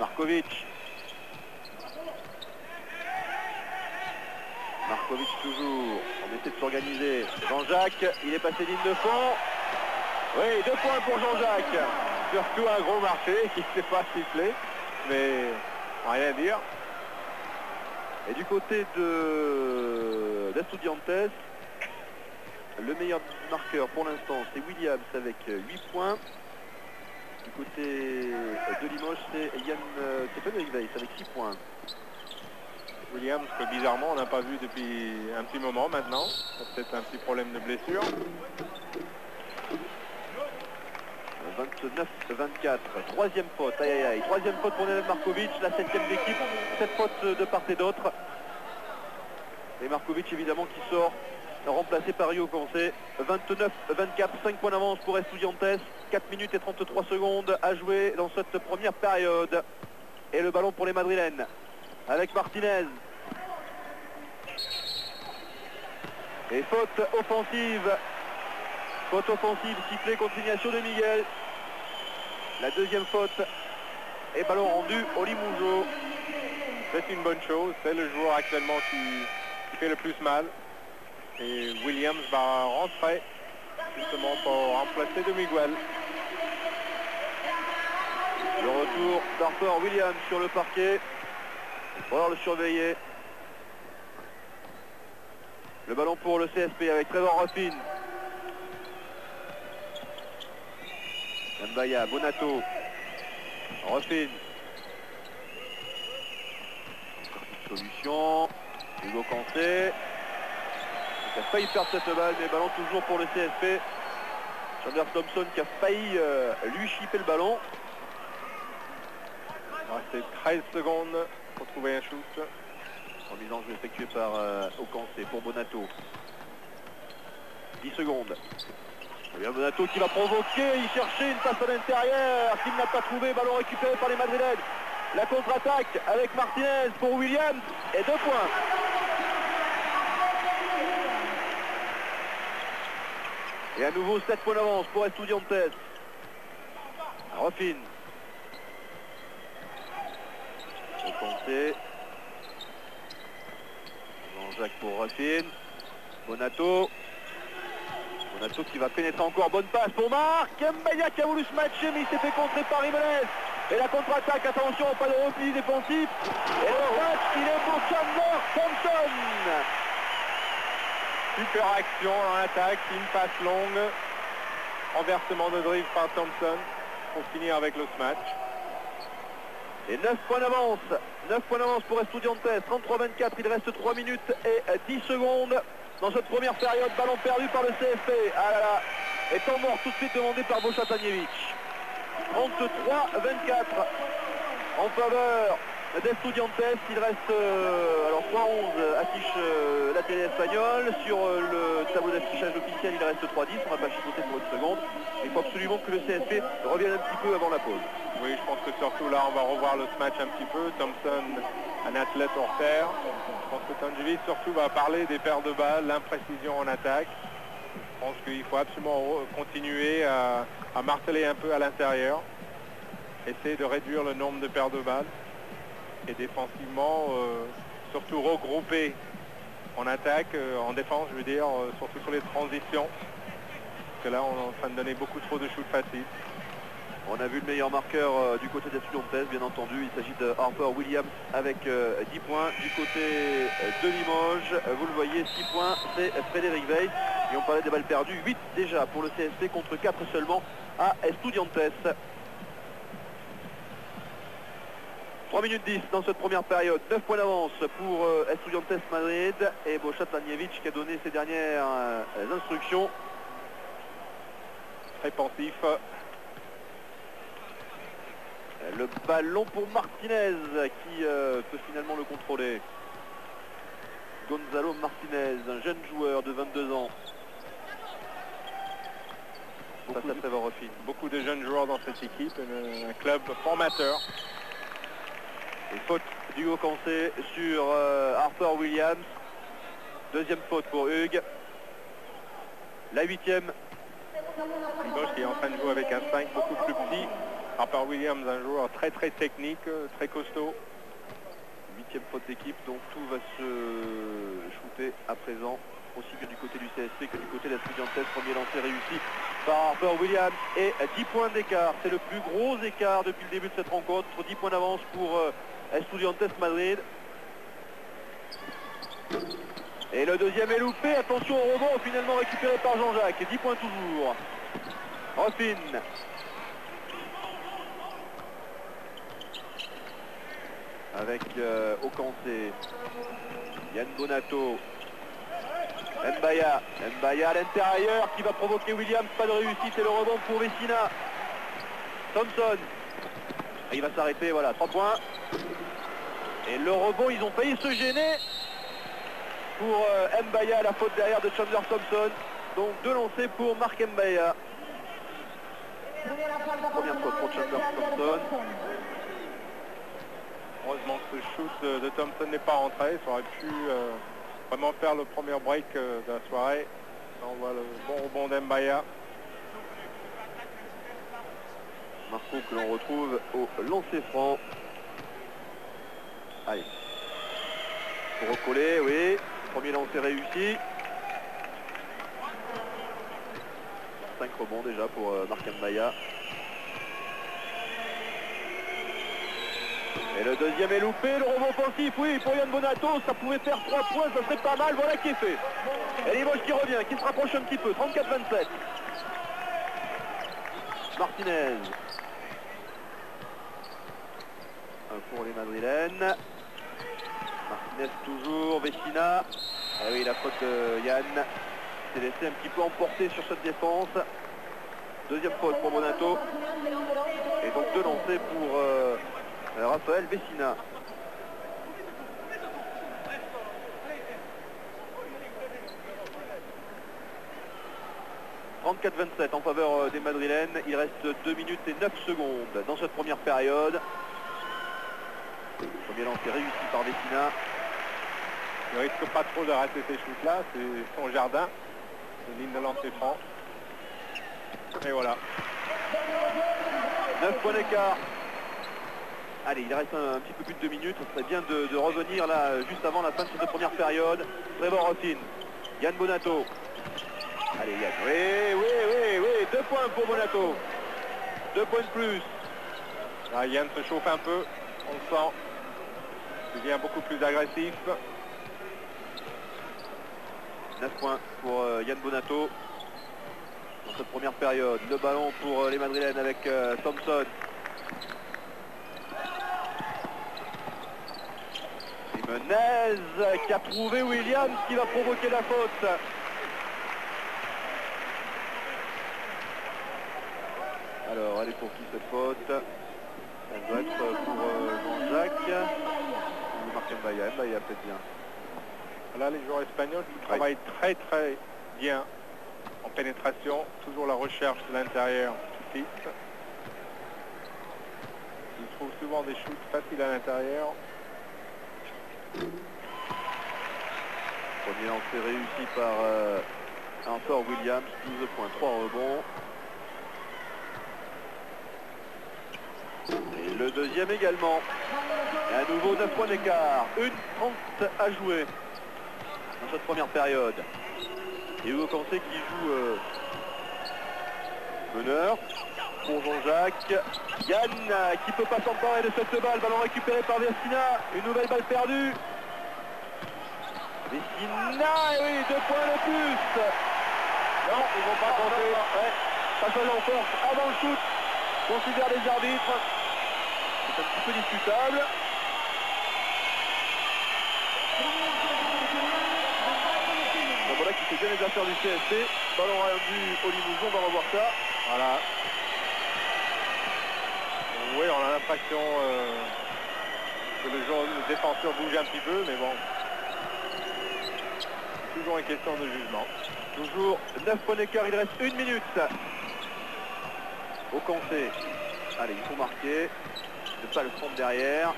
Markovic. Markovic toujours. On essaie de s'organiser. Jean-Jacques, il est passé ligne de fond. Oui, 2 points pour Jean-Jacques. Surtout un gros marché qui ne s'est pas sifflé, mais rien à dire. Et du côté d'Estudiantes, le meilleur marqueur pour l'instant, c'est Williams avec 8 points. Du côté de Limoges, c'est Yann Weiss avec 6 points. Williams, que bizarrement, on n'a pas vu depuis un petit moment maintenant. C'est peut-être un petit problème de blessure. 29-24, troisième faute, aïe aïe aïe, troisième faute pour Nenad Markovic, la 7e d'équipe, 7 fautes de part et d'autre. Et Markovic évidemment qui sort, remplacé par Rio Concé. 29-24, 5 points d'avance pour Estudiantes, 4 minutes et 33 secondes à jouer dans cette première période. Et le ballon pour les Madrilènes, avec Martinez. Et faute offensive. Faute offensive, sifflet, continuation de Miguel. La deuxième faute. Et ballon rendu au Limoujo. C'est une bonne chose. C'est le joueur actuellement qui fait le plus mal. Et Williams va rentrer justement pour remplacer de Miguel. Le retour d'Harper Williams sur le parquet. Il faudra le surveiller. Le ballon pour le CSP avec Trevor Ruffin. Mbaya, Bonato, Ruffin. Solution. Hugo Cancé. Il a failli perdre cette balle, mais ballon toujours pour le CSP. Chandler Thompson qui a failli lui chipper le ballon. C'est 13 secondes pour trouver un shoot. Remise en jeu effectuée par Ocancé pour Bonato. 10 secondes. Et bien Bonato qui va provoquer, il cherchait une passe à l'intérieur, qu'il n'a pas trouvé, ballon récupéré par les Madrilènes. La contre-attaque avec Martinez pour Williams et 2 points. Et à nouveau 7 points d'avance pour Estudiantes. Ruffin. Ocancé. Jean-Jacques pour Ruffin. Bonato. Bonato qui va pénétrer encore, bonne passe pour Marc Mbaya qui a voulu se matcher, mais il s'est fait contrer par Jiménez. Et la contre-attaque, attention, pas de repli défensif. Et le match, il est pour Chandler Thompson. Super action en attaque, une passe longue. Renversement de drive par Thompson pour finir avec le smash. Et 9 points d'avance. 9 points d'avance pour Estudiantes. 33-24, il reste 3 minutes et 10 secondes. Dans cette première période, ballon perdu par le CSP. Ah là là. Et temps mort tout de suite demandé par Boša Tanjević. 33-24 en faveur d'Estudiantes. Il reste alors 3-11 affiche la télé espagnole. Sur le tableau d'affichage officiel, il reste 3-10. On va pas chipoter pour une seconde. Il faut absolument que le CSP revienne un petit peu avant la pause. Oui, je pense que surtout là, on va revoir le match un petit peu. Thompson, un athlète hors pair. Je pense que Tanjević surtout va parler des paires de balles, l'imprécision en attaque. Je pense qu'il faut absolument continuer à marteler un peu à l'intérieur. essayer de réduire le nombre de paires de balles. Et défensivement, surtout regrouper en attaque, en défense, je veux dire, surtout sur les transitions. Parce que là, on est en train de donner beaucoup trop de shoots faciles. On a vu le meilleur marqueur du côté des Estudiantes, bien entendu. Il s'agit de Harper Williams avec 10 points. Du côté de Limoges, vous le voyez, 6 points, c'est Frédéric Weiss. Et on parlait des balles perdues, 8 déjà pour le CSP contre 4 seulement à Estudiantes. 3 minutes 10 dans cette première période, 9 points d'avance pour Estudiantes Madrid et Bošat Lanjević qui a donné ses dernières instructions. Très pensif. Le ballon pour Martinez qui peut finalement le contrôler. Gonzalo Martinez, un jeune joueur de 22 ans. Beaucoup de jeunes joueurs dans cette équipe, un club formateur. Et faute du Haut-Cancé sur Harper Williams. Deuxième faute pour Hugues. La 8e. Limoges qui est en train de jouer avec un 5 beaucoup plus petit. Harper Williams, un joueur très technique, très costaud. 8e faute d'équipe, donc tout va se shooter à présent, aussi bien du côté du CSP que du côté de l'Estudiantes. Premier lancer réussi par Harper Williams et 10 points d'écart. C'est le plus gros écart depuis le début de cette rencontre. 10 points d'avance pour Estudiantes Madrid. Et le deuxième est loupé. Attention au rebond, finalement récupéré par Jean-Jacques. 10 points toujours. Ruffin. Avec Haut-Cancé. Yann Bonato. Mbaya à l'intérieur qui va provoquer Williams. Pas de réussite et le rebond pour Vecina. Thompson. Il va s'arrêter, voilà, 3 points. Et le rebond, ils ont failli se gêner pour Mbaya, la faute derrière de Chandler Thompson. Donc 2 lancers pour Marc Mbaya. Première faute pour Chandler Thompson. Heureusement que ce shoot de Thompson n'est pas rentré. Ça aurait pu vraiment faire le premier break de la soirée. Là, on voit le bon rebond d'Mbaya. Marco que l'on retrouve au lancer franc. Allez. Pour recoller, oui. Premier lancer réussi. 5 rebonds déjà pour Marc Mbaya. Et le deuxième est loupé, le rebond offensif, oui, pour Yann Bonato, ça pouvait faire 3 points, ça serait pas mal, voilà qui est fait. Et Limoges qui revient, qui se rapproche un petit peu, 34-27. Martinez. Un pour les Madrilènes. Martinez toujours, Vecina. Ah oui, la faute de Yann s'est laissé un petit peu emporter sur cette défense. Deuxième faute pour Bonato. Et donc 2 lancers pour Raphaël Vecina. « 34-27 en faveur des Madrilènes. Il reste 2 minutes et 9 secondes dans cette première période. Premier lancer réussi par Vecina. Il ne risque pas trop de rater ces shoots-là. C'est son jardin. Une ligne de lancer franc. Et voilà. 9 points d'écart. Allez, il reste un petit peu plus de 2 minutes. Ce serait bien de revenir là juste avant la fin de cette première période. Trevor Ruffin. Yann Bonato. Allez Yann. Oui. 2 points pour Bonato. 2 points de plus. Là, Yann se chauffe un peu. On le sent. Il devient beaucoup plus agressif. 9 points pour Yann Bonato. Dans cette première période. Le ballon pour les Madrilènes avec Thompson. Menez qui a trouvé Williams qui va provoquer la faute. Alors, elle est pour qui cette faute? Elle doit être pour Jean-Jacques ou Marc Mbaya. Mbaya peut-être bien. Là, les joueurs espagnols qui travaillent très bien en pénétration. Toujours la recherche de l'intérieur tout fixe. Ils trouvent souvent des shoots faciles à l'intérieur. Premier lancer réussi par Harper Williams, 12 points, 3 rebonds. Le deuxième également. Et à nouveau 9 points d'écart. 1:30 à jouer dans cette première période. Et Hugo Cancé qui joue meneur pour Jean-Jacques. Yann qui peut pas s'emparer de cette balle. Ballon récupéré par Vecina. Une nouvelle balle perdue. Vecina, et oui, 2 points de plus. Non, ils vont pas compter. Ouais. Passage en force avant le shoot. Considère les arbitres. C'est un petit peu discutable. Voilà qui fait bien les affaires du CSP. Ballon rendu au Limousin, on va revoir ça. Voilà. Oui, on a l'impression que le défenseur bouge un petit peu, mais bon. Toujours une question de jugement. Toujours 9 points d'écart, il reste 1 minute. Au Cancé. Allez, il faut marquer. Ne pas le prendre derrière.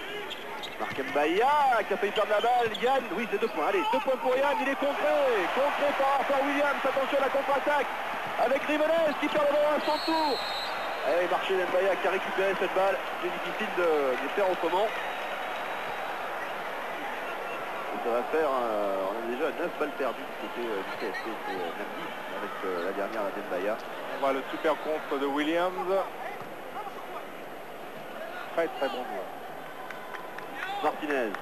Marc Mbaya qui a failli perdre la balle. Yann, oui, c'est 2 points. Allez, 2 points pour Yann, il est contré. Contré par Williams. Attention à la contre-attaque. Avec Rimonez qui perd le ballon à son tour. Et Marcel Mbaya qui a récupéré cette balle. C'est difficile de faire autrement. Ça va faire, on a déjà 9 balles perdues du côté du CSP, c'est même 10 avec la dernière à Mbaya. On voit le super contre de Williams. Très très bon joueur. Martinez.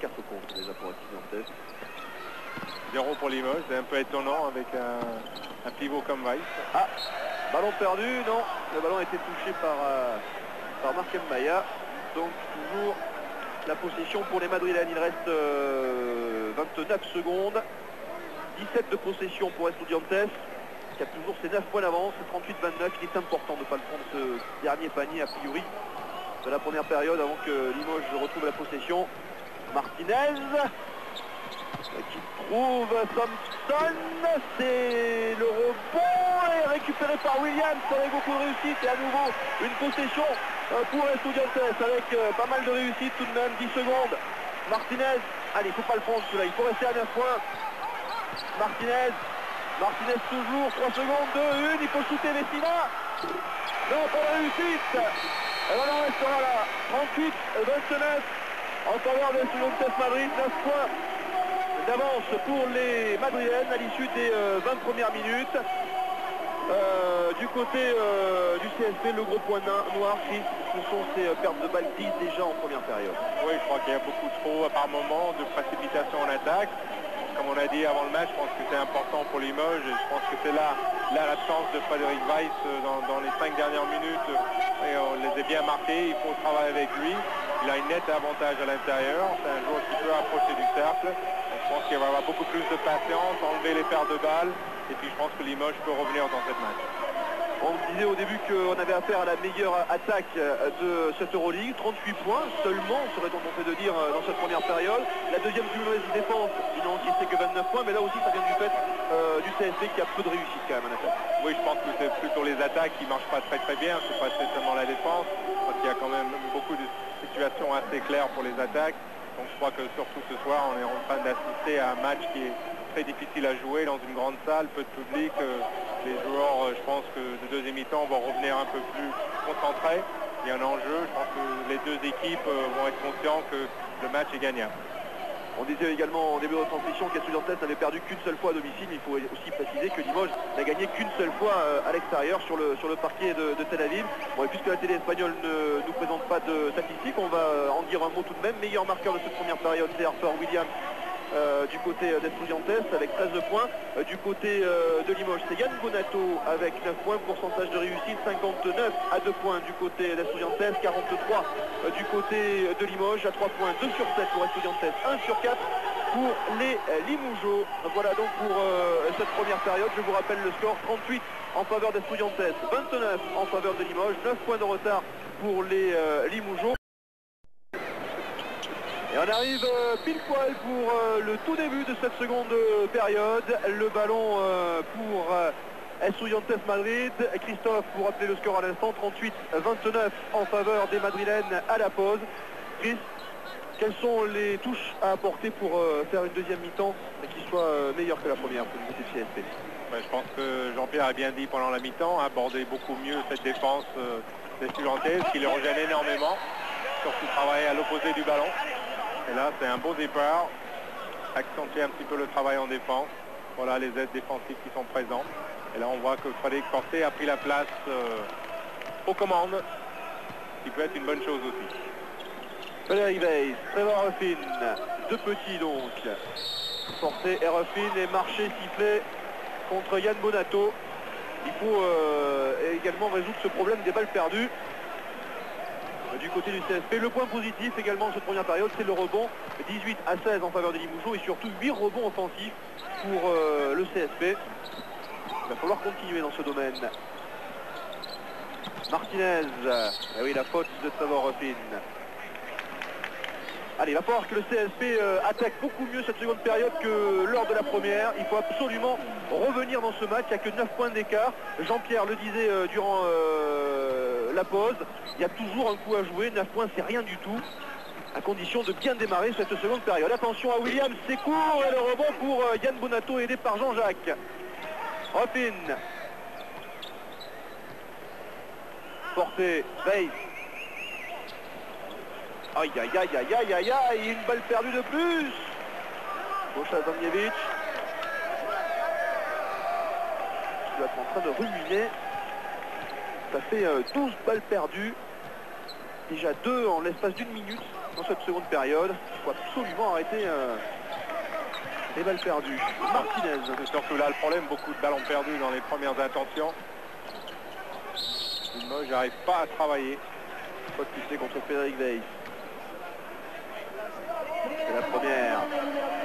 4 contre déjà pour Estudiantes. 0 pour Limoges, c'est un peu étonnant avec un pivot comme Weiss. Ah, ballon perdu, non. Le ballon a été touché par Marc Mbaya. Donc toujours la possession pour les Madrilènes. Il reste 29 secondes. 17 de possession pour Estudiantes, qui a toujours ses 9 points d'avance. 38-29. Il est important de ne pas le prendre ce dernier panier a priori de la première période avant que Limoges retrouve la possession. Martinez qui trouve Thompson. C'est le rebond et récupéré par Williams avec beaucoup de réussite. Et à nouveau une possession pour Estudiantes avec pas mal de réussite tout de même. 10 secondes. Martinez, allez, il ne faut pas le prendre celui-là, il faut rester à 9 points. Martinez toujours, 3 secondes, 2, 1, il faut shooter Vecina. Non, pas la réussite. Et voilà, on restera là. 38-29 en faveur de Estudiantes Madrid. 9 points d'avance pour les Madrilènes à l'issue des 20 premières minutes. Du côté du CSP, le gros point noir, ce sont ces pertes de balles 10 déjà en première période. Oui, je crois qu'il y a beaucoup trop par moment de précipitation en attaque. Comme on a dit avant le match, je pense que c'est important pour Limoges et je pense que c'est là l'absence de Frédéric Weiss dans les 5 dernières minutes. Et on les a bien marqués, il faut travailler avec lui. Il a une nette avantage à l'intérieur, c'est un joueur qui peut approcher du cercle. Je pense qu'il va y avoir beaucoup plus de patience, enlever les pertes de balles et puis je pense que Limoges peut revenir dans cette match. On disait au début qu'on avait affaire à la meilleure attaque de cette Euroleague, 38 points seulement, serait-on tenté de dire, dans cette première période. La deuxième plus mauvaise défense, ils n'ont encaissé que 29 points, mais là aussi ça vient du fait du CSP qui a peu de réussite quand même en attaque. Oui, je pense que c'est plutôt les attaques qui ne marchent pas très bien, c'est pas seulement la défense, parce qu'il y a quand même beaucoup de situations assez claires pour les attaques. Donc je crois que surtout ce soir, on est en train d'assister à un match qui est très difficile à jouer dans une grande salle, peu de public. Les joueurs, je pense que de deuxième mi-temps vont revenir un peu plus concentrés. Il y a un enjeu, je pense que les deux équipes vont être conscients que le match est gagnable. On disait également en début de transmission qu'Estudiantes n'avait perdu qu'une seule fois à domicile. Il faut aussi préciser que Limoges n'a gagné qu'une seule fois à l'extérieur sur le parquet de Tel Aviv. Bon, et puisque la télé espagnole ne nous présente pas de statistiques, on va en dire un mot tout de même. Meilleur marqueur de cette première période, c'est Harper Williams du côté d'Estudiantes avec 13 points. Du côté de Limoges, c'est Yann Bonato avec 9 points, pourcentage de réussite 59 à 2 points du côté d'Estudiantes, 43 du côté de Limoges, à 3 points, 2 sur 7 pour Estudiantes, 1 sur 4 pour les Limougeaux. Voilà donc pour cette première période. Je vous rappelle le score, 38 en faveur d'Estudiantes, 29 en faveur de Limoges, 9 points de retard pour les Limougeaux. Et on arrive pile poil pour le tout début de cette seconde période. Le ballon pour Estudiantes Madrid. Christophe, pour rappeler le score à l'instant, 38-29 en faveur des Madrilènes à la pause. Chris, quelles sont les touches à apporter pour faire une deuxième mi-temps qui soit meilleure que la première pour le côté CSP? Ouais, je pense que Jean-Pierre a bien dit pendant la mi-temps, aborder beaucoup mieux cette défense d'Estudiantes, qui les rejette énormément, surtout travailler à l'opposé du ballon. Et là, c'est un beau départ, accentuer un petit peu le travail en défense. Voilà les aides défensives qui sont présentes. Et là, on voit que Frédéric Forté a pris la place aux commandes, ce qui peut être une bonne chose aussi. Frédéric Weiss, Trevor Ruffin, deux petits donc. Forté et Ruffin et marché sifflé contre Yann Bonato. Il faut également résoudre ce problème des balles perdues du côté du CSP. Le point positif également de cette première période, c'est le rebond, 18 à 16 en faveur des Limougeaux et surtout 8 rebonds offensifs pour le CSP. Il va falloir continuer dans ce domaine. Martinez, ah oui, la faute de Trevor Ruffin. Allez, il va falloir que le CSP attaque beaucoup mieux cette seconde période que lors de la première. Il faut absolument revenir dans ce match. Il n'y a que 9 points d'écart. Jean-Pierre le disait durant la pause. Il y a toujours un coup à jouer. 9 points, c'est rien du tout. À condition de bien démarrer cette seconde période. Attention à Williams, c'est court. Et le rebond pour Yann Bonato, aidé par Jean-Jacques. Ruffin. Forté, Weiss. Aïe, aïe, aïe, aïe, aïe, aïe, aïe, une balle perdue de plus. Gauche à Zamjevic. Qui doit être en train de ruminer. Ça fait 12 balles perdues. Déjà 2 en l'espace d'une minute dans cette seconde période. Il faut absolument arrêter les balles perdues. Martinez. C'est surtout là le problème, beaucoup de ballons perdus dans les premières intentions. Limoges n'arrive pas à travailler. Faute sifflée contre Frédéric Weiss. C'est la première.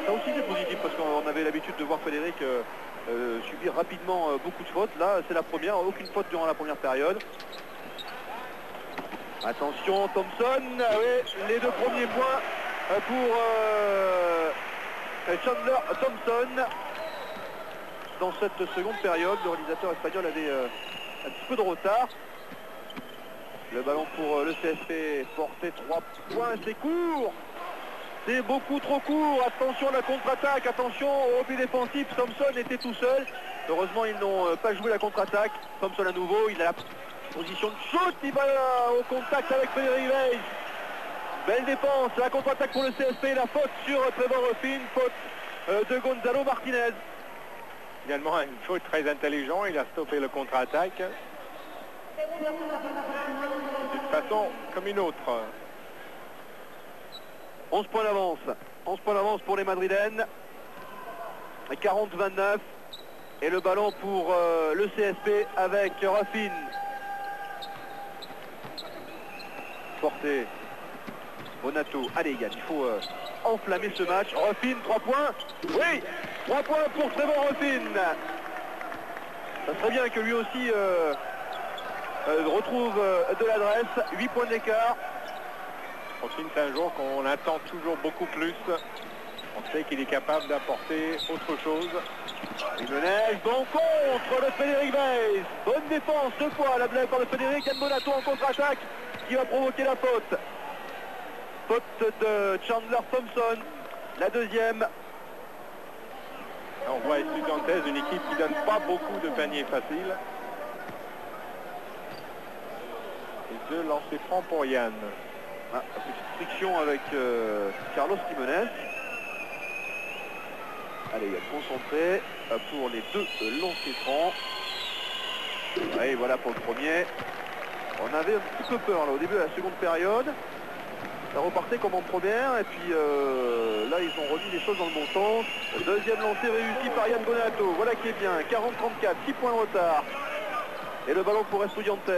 Ça aussi c'est positif parce qu'on avait l'habitude de voir Frédéric subir rapidement beaucoup de fautes. Là c'est la première, aucune faute durant la première période. Attention Thompson, ah oui, les 2 premiers points pour Chandler Thompson. Dans cette seconde période, le réalisateur espagnol avait un petit peu de retard. Le ballon pour le CSP, Forté, 3 points, c'est court. C'est beaucoup trop court. Attention à la contre-attaque, attention au repli défensif. Thompson était tout seul. Heureusement, ils n'ont pas joué la contre-attaque. Thompson à nouveau, il a la position de shoot. Il va au contact avec Frédéric Weiss. Belle défense, la contre-attaque pour le CSP. La faute sur Trevor Ruffin, faute de Gonzalo Martinez. Finalement, une faute très intelligente. Il a stoppé le contre-attaque. D'une façon comme une autre. 11 points d'avance. 11 points d'avance pour les Madrilènes. 40-29. Et le ballon pour le CSP avec Ruffin. Forté. Bonato. Allez Yann, il faut enflammer ce match. Ruffin, 3 points. Oui, 3 points pour Trevor Ruffin. Ça serait bien que lui aussi retrouve de l'adresse. 8 points d'écart. Ruffin, c'est un joueur qu'on attend toujours beaucoup plus. On sait qu'il est capable d'apporter autre chose. Jimenez, bon contre de Frédéric Weiss. Bonne défense, 2 fois la blague par de Frédéric. Yann Bonato en contre-attaque qui va provoquer la faute. Faute de Chandler Thompson. La deuxième. On voit Estudiantes, une équipe qui ne donne pas beaucoup de paniers faciles. Et 2 lancers francs pour Yann. Ah, petite friction avec Carlos Jimenez. Allez, Yann concentré pour les 2 lancers francs. Et voilà pour le premier. On avait un petit peu peur là, au début de la seconde période. Ça repartait comme en première et puis là ils ont remis les choses dans le bon sens. Le deuxième lancé réussi par Yann Bonato. Voilà qui est bien. 40-34, 6 points de retard. Et le ballon pour Estudiantes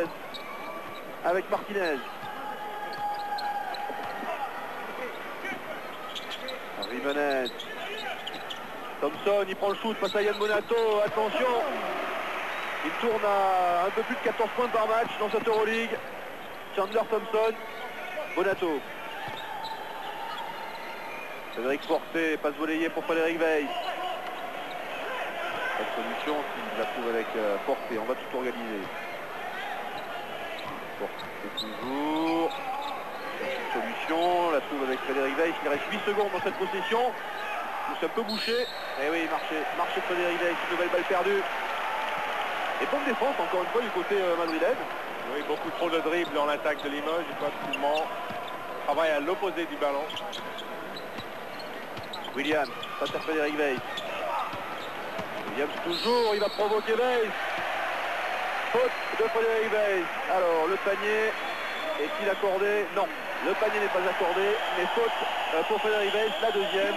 avec Martinez. Jimenez. Thompson, il prend le shoot face à Yann Bonato. Attention. Il tourne à un peu plus de 14 points par match dans cette Euroleague. Chandler Thompson. Bonato. Frédéric Forté, passe volleyée pour Frédéric Weiss. Pas de solution, s'il la trouve avec Forté, on va tout organiser. Forté toujours. Solution, la trouve avec Frédéric Weiss, il reste 8 secondes dans cette possession. C'est un peu bouché. Et oui, marché Frédéric Weiss, une nouvelle balle perdue. Et bonne défense encore une fois du côté madrilène. Oui, beaucoup trop de dribbles dans l'attaque de Limoges. Il faut absolument travailler à l'opposé du ballon. Williams, face à Frédéric Weiss. Williams toujours, il va provoquer Weiss. Faute de Frédéric Weiss. Alors le panier est-il accordé? Non, le panier n'est pas accordé, mais faute pour Frédéric Weiss, la deuxième.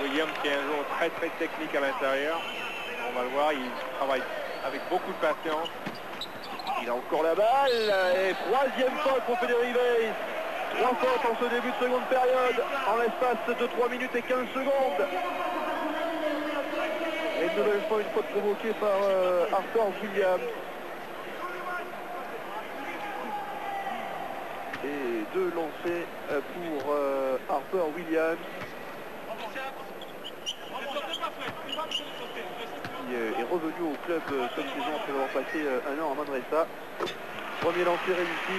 Williams qui est un joueur très technique à l'intérieur. On va le voir, il travaille avec beaucoup de patience. Il a encore la balle et troisième faute pour Frédéric Weiss. 3 fautes en ce début de seconde période, en l'espace de 3 minutes et 15 secondes. Et une nouvelle fois une faute provoquée par Harper Williams. Et 2 lancés pour Harper Williams. Qui est revenu au club cette saison après avoir passé un an à Manresa. Premier lancer réussi.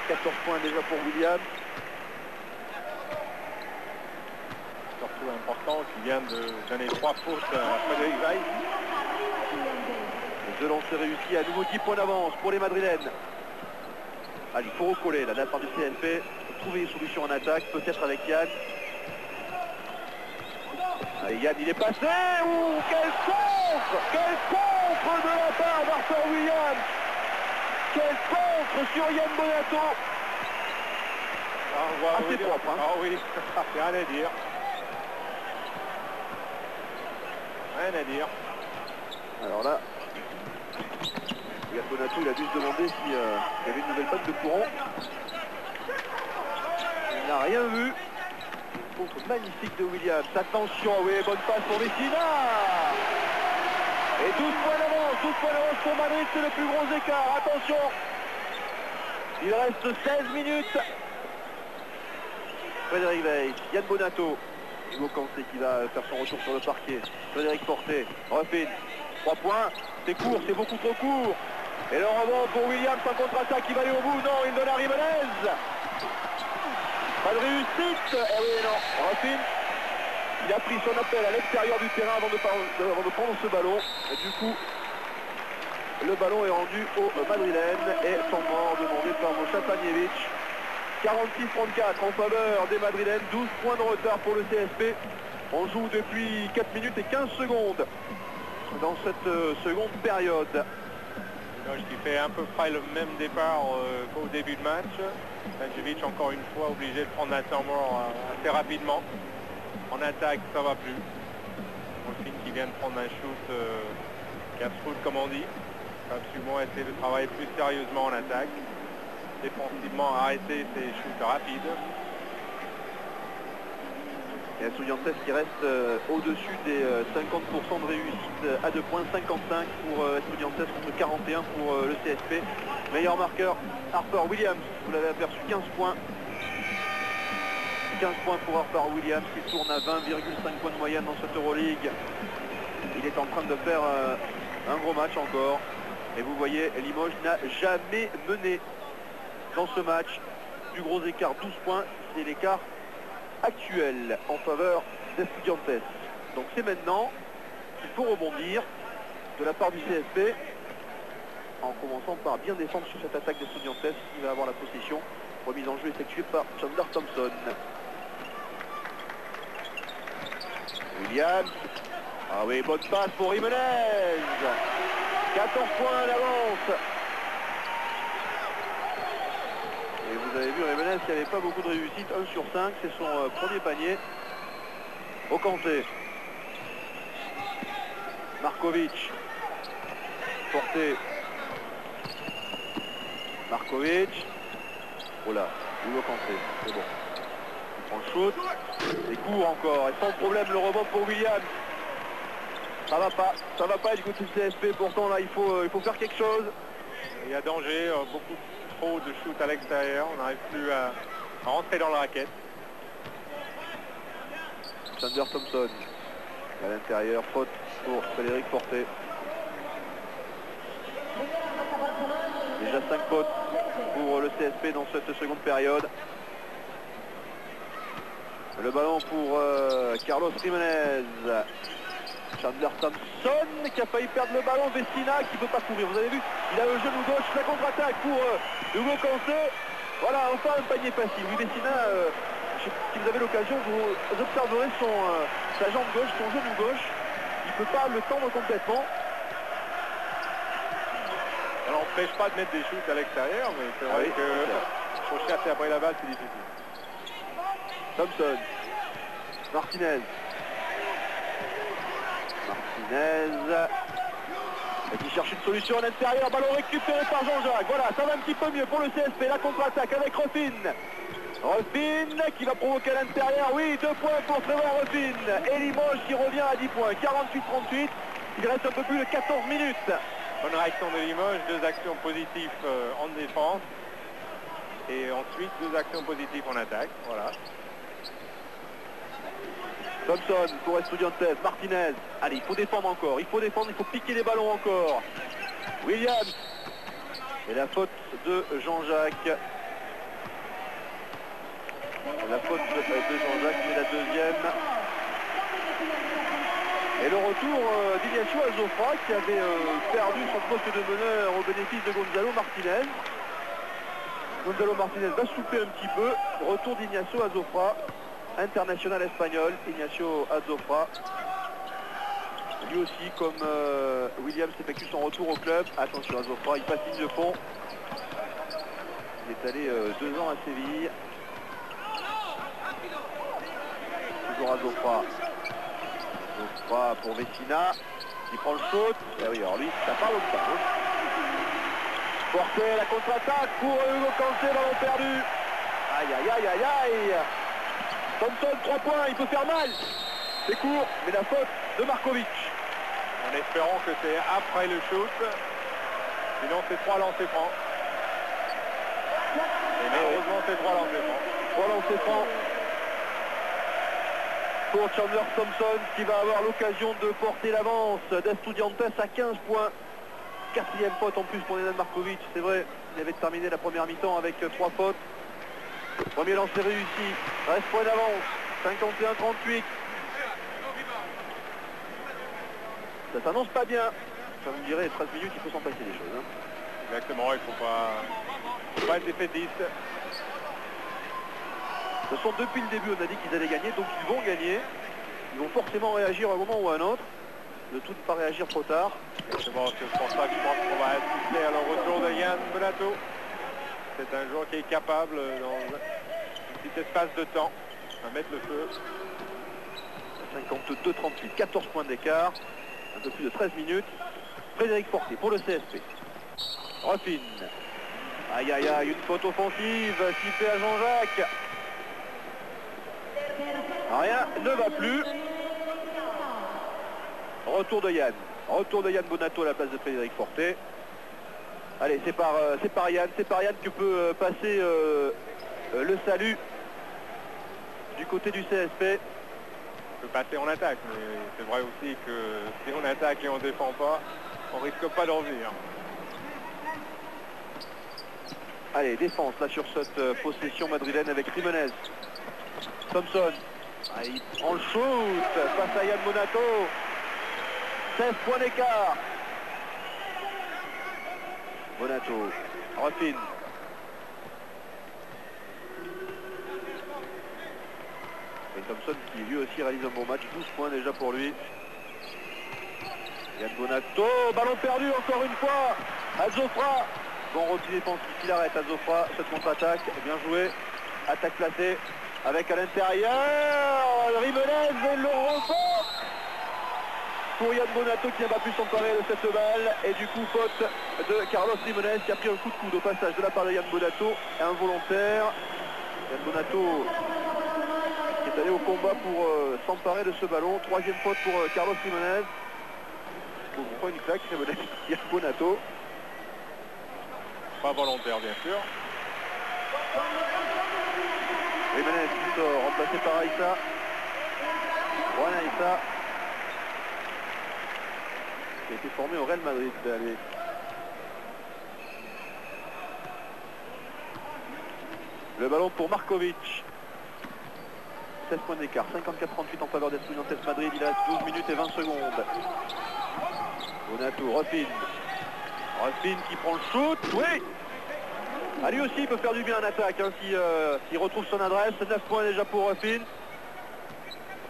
14 points déjà pour Williams. Surtout important qui vient de donner 3 fautes à Frédéric Weiss. 2 lancers réussis, à nouveau 10 points d'avance pour les madrilènes. Allez, il faut recoller là, de la part du CNP. Trouver une solution en attaque, peut-être avec Yann. Allez, Yann, il est passé. Ouh, quel contre de la part d'Arthur Williams. Quel contre sur Yann Bonato. Assez propre, hein. Ah oui, rien à dire. Rien à dire. Alors là, Yann Bonato, il a dû se demander s'il y avait une nouvelle panne de courant. Il n'a rien vu. Contre magnifique de Williams. Attention, oui, bonne passe pour Messina. Et 12 points d'avance pour Madrid, c'est le plus gros écart. Attention. Il reste 16 minutes. Frédéric Weiss, Yann Bonato. Hugo Cancé qui va faire son retour sur le parquet. Frédéric Forté, refine. 3 points, c'est court, c'est beaucoup trop court. Et le rebond pour Williams en contre-attaque, il va aller au bout. Non, il donne à Jiménez. Pas de réussite. Eh oui, non, Raffin, il a pris son appel à l'extérieur du terrain avant de prendre ce ballon. Et du coup, le ballon est rendu au madrilène et temps mort demandé par Mosha Paniewicz. 46-34 en faveur des madrilènes, 12 points de retard pour le CSP. On joue depuis 4 minutes et 15 secondes dans cette seconde période. Qui fait à peu près le même départ qu'au début de match. Panjevic encore une fois obligé de prendre un temps mort assez rapidement. En attaque ça va plus. Wolfine qui vient de prendre un shoot casse-route comme on dit. Il faut absolument essayer de travailler plus sérieusement en attaque. Défensivement arrêter ses shoots rapides. Et Estudiantes qui reste au-dessus des 50% de réussite à 2 points, 55 pour Estudiantes contre 41 pour le CSP. Meilleur marqueur, Harper Williams, vous l'avez aperçu, 15 points. 15 points pour Harper Williams qui tourne à 20,5 points de moyenne dans cette Euroleague. Il est en train de faire un gros match encore. Et vous voyez, Limoges n'a jamais mené dans ce match. Du gros écart, 12 points, c'est l'écart actuel en faveur d'Estudiantes. Donc c'est maintenant qu'il faut rebondir de la part du CSP en commençant par bien défendre sur cette attaque d'Estudiantes qui va avoir la possession. Remise en jeu effectuée par Chandler Thompson. Williams. Ah oui, bonne passe pour Jiménez. 14 points d'avance. Et vous avez vu Jiménez qui n'avait pas beaucoup de réussite, 1 sur 5, c'est son premier panier. Au Cancé. Markovic. Porté. Markovic. Oh là, Hugo Cancé, c'est bon. Il prend le shoot. Et court encore. Et sans problème le rebond pour Williams. Ça va pas du côté du CSP. Pourtant là il faut faire quelque chose. Il y a danger, beaucoup trop de shoot à l'extérieur. On n'arrive plus à rentrer dans la raquette. Chandler Thompson. À l'intérieur, faute pour Frédéric Forté. Déjà 5 fautes pour le CSP dans cette seconde période. Le ballon pour Carlos Jiménez. Chandler Thompson qui a failli perdre le ballon. Vecina qui ne peut pas courir. Vous avez vu, il a le genou gauche. La contre-attaque pour Hugo Cancé. Voilà, enfin un panier facile. Oui, Vecina, si vous avez l'occasion, vous observerez sa jambe gauche, son genou gauche. Il ne peut pas le tendre complètement. Alors on n'empêche pas de mettre des shoots à l'extérieur, mais c'est vrai que pour chercher après la balle, c'est difficile. Thompson. Martinez. Qui cherche une solution à l'intérieur, ballon récupéré par Jean-Jacques. Voilà, ça va un petit peu mieux pour le CSP. La contre-attaque avec Ruffin. Ruffin qui va provoquer à l'intérieur. Oui, 2 points pour Trevor Ruffin. Et Limoges qui revient à 10 points. 48-38. Il reste un peu plus de 14 minutes. Bonne réaction de Limoges, 2 actions positives en défense. Et ensuite 2 actions positives en attaque. Voilà. Thompson pour Estudiantes, Martinez. Allez, il faut défendre encore, il faut défendre, il faut piquer les ballons encore. Williams. Et la faute de Jean-Jacques. La faute de Jean-Jacques, c'est la deuxième. Et le retour d'Ignacio Azofra qui avait perdu son poste de meneur au bénéfice de Gonzalo Martinez. Gonzalo Martinez va souffler un petit peu. Retour d'Ignacio Azofra. International espagnol, Ignacio Azofra. Lui aussi, comme Williams effectue son retour au club. Attention, Azofra, il passe ligne de fond. Il est allé 2 ans à Séville. Toujours Azofra. Azofra pour Vecina, qui prend le shoot. Et oui, alors lui, ça parle au pas. Hein. Porté, la contre-attaque pour Hugo Cancé, ballon perdu. Aïe, aïe, aïe, aïe, aïe. Thompson, 3 points, il peut faire mal. C'est court, mais la faute de Markovic. En espérant que c'est après le shoot. Sinon, c'est 3 lancers francs. Et malheureusement, c'est 3 lancers francs. 3 lancers francs pour Chandler Thompson qui va avoir l'occasion de porter l'avance d'Estudiantes à 15 points. 4e faute en plus pour Nenad Markovic. C'est vrai, il avait terminé la première mi-temps avec 3 fautes. Premier lancer réussi, 13 points d'avance, 51-38. Ça s'annonce pas bien. Ça vous me direz, 13 minutes, il faut s'en passer des choses. Hein. Exactement, il ne faut pas être défaitiste. Ce sont depuis le début, on a dit qu'ils allaient gagner, donc ils vont gagner. Ils vont forcément réagir à un moment ou à un autre. Le tout de ne pas réagir trop tard. C'est bon, c'est pour ça que je pense qu'on va assister à le retour de Yann Bonato. C'est un joueur qui est capable, dans un petit espace de temps, à mettre le feu. 52-38, 14 points d'écart, un peu plus de 13 minutes. Frédéric Forté pour le CSP. Ruffin. Aïe aïe aïe, une faute offensive, sifflée à Jean-Jacques. Rien ne va plus. Retour de Yann. Retour de Yann Bonato à la place de Frédéric Forté. Allez, c'est par Yann que peut passer le salut du côté du CSP. On peut passer en attaque, mais c'est vrai aussi que si on attaque et on ne défend pas, on risque pas d'en venir. Allez, défense là sur cette possession madrilène avec Jiménez. Thompson. Ah, il prend le shoot face à Yann Bonato. 16 points d'écart. Bonato, Ruffin. Et Thompson qui lui aussi réalise un bon match, 12 points déjà pour lui. Yann Bonato, ballon perdu encore une fois. Azofra, bon repli défensif, il arrête Azofra, cette contre-attaque, bien joué. Attaque placée avec à l'intérieur, Jiménez et le rebond pour Yann Bonato qui n'a pas pu s'emparer de cette balle. Et du coup, faute de Carlos Jiménez qui a pris un coup de coude au passage de la part de Yann Bonato, involontaire. Yann Bonato qui est allé au combat pour s'emparer de ce ballon. 3e faute pour Carlos Jiménez. On prend une claque, Yann Bonato. Pas volontaire, bien sûr. Jiménez qui sort, remplacé par Aïssa. Juan Aïssa, qui a été formé au Real Madrid. Allez. Le ballon pour Markovic. 16 points d'écart, 54-38 en faveur d'Estudiantes Madrid. Il reste 12 minutes et 20 secondes. Bonato, Ruffin. Ruffin qui prend le shoot. Oui. Ah, lui aussi il peut faire du bien en attaque hein, s'il retrouve son adresse. 9 points déjà pour Ruffin.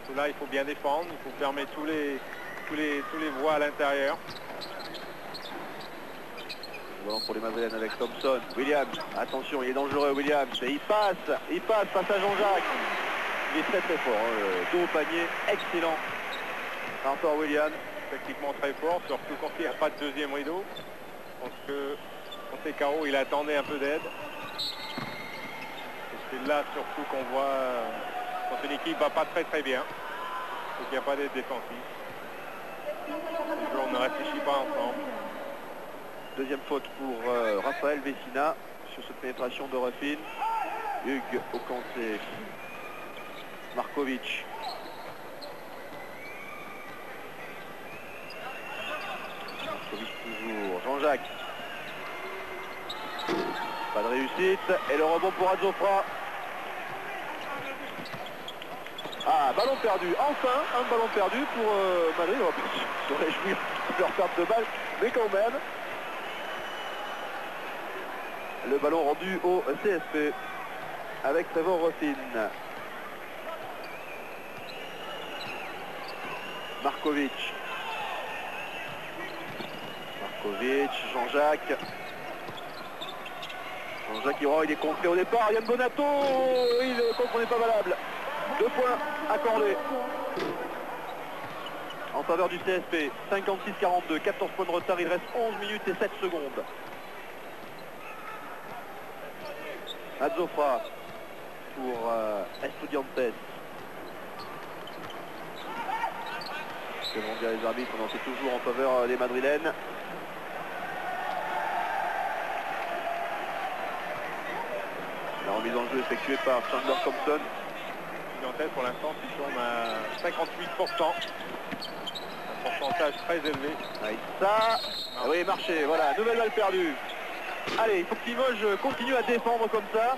Surtout là il faut bien défendre, il faut fermer tous les voies à l'intérieur. Ballon pour les Madrilènes avec Thompson. Williams, attention, il est dangereux Williams. Et il passe face à Jean-Jacques. Il est très très fort, hein. Dos au panier, excellent. Encore Williams. Techniquement très fort, surtout quand il n'y a pas de deuxième rideau. Je pense que quand c'est KO, il attendait un peu d'aide. Et c'est là surtout qu'on voit quand une équipe va pas très très bien et qu'il n'y a pas d'aide défensive. Les joueurs ne réfléchissent pas ensemble. Deuxième faute pour Raphaël Vecina sur cette pénétration de Ruffin. Hugues Ocancé. Markovic. Markovic toujours. Jean-Jacques. Pas de réussite. Et le rebond pour Azofra. Ah, ballon perdu. Enfin, un ballon perdu pour Madrid. On va se réjouir de leur perte de balle, mais quand même. Le ballon rendu au CSP avec Trevor Ruffin. Markovic. Jean-Jacques. Jean-Jacques il est contré au départ. Yann Bonato, oui, le contre n'est pas valable. 2 points accordés en faveur du CSP. 56-42, 14 points de retard. Il reste 11 minutes et 7 secondes. Azofra pour Estudiantes. Que vont dire les arbitres? Non, c'est toujours en faveur des Madrilènes. La remise en jeu effectuée par Chandler Thompson. Estudiantes pour l'instant qui tourne à 58%. Un pourcentage très élevé. Avec ça, oui, marché, voilà, nouvelle balle perdue. Allez, il faut que Limoges continue à défendre comme ça.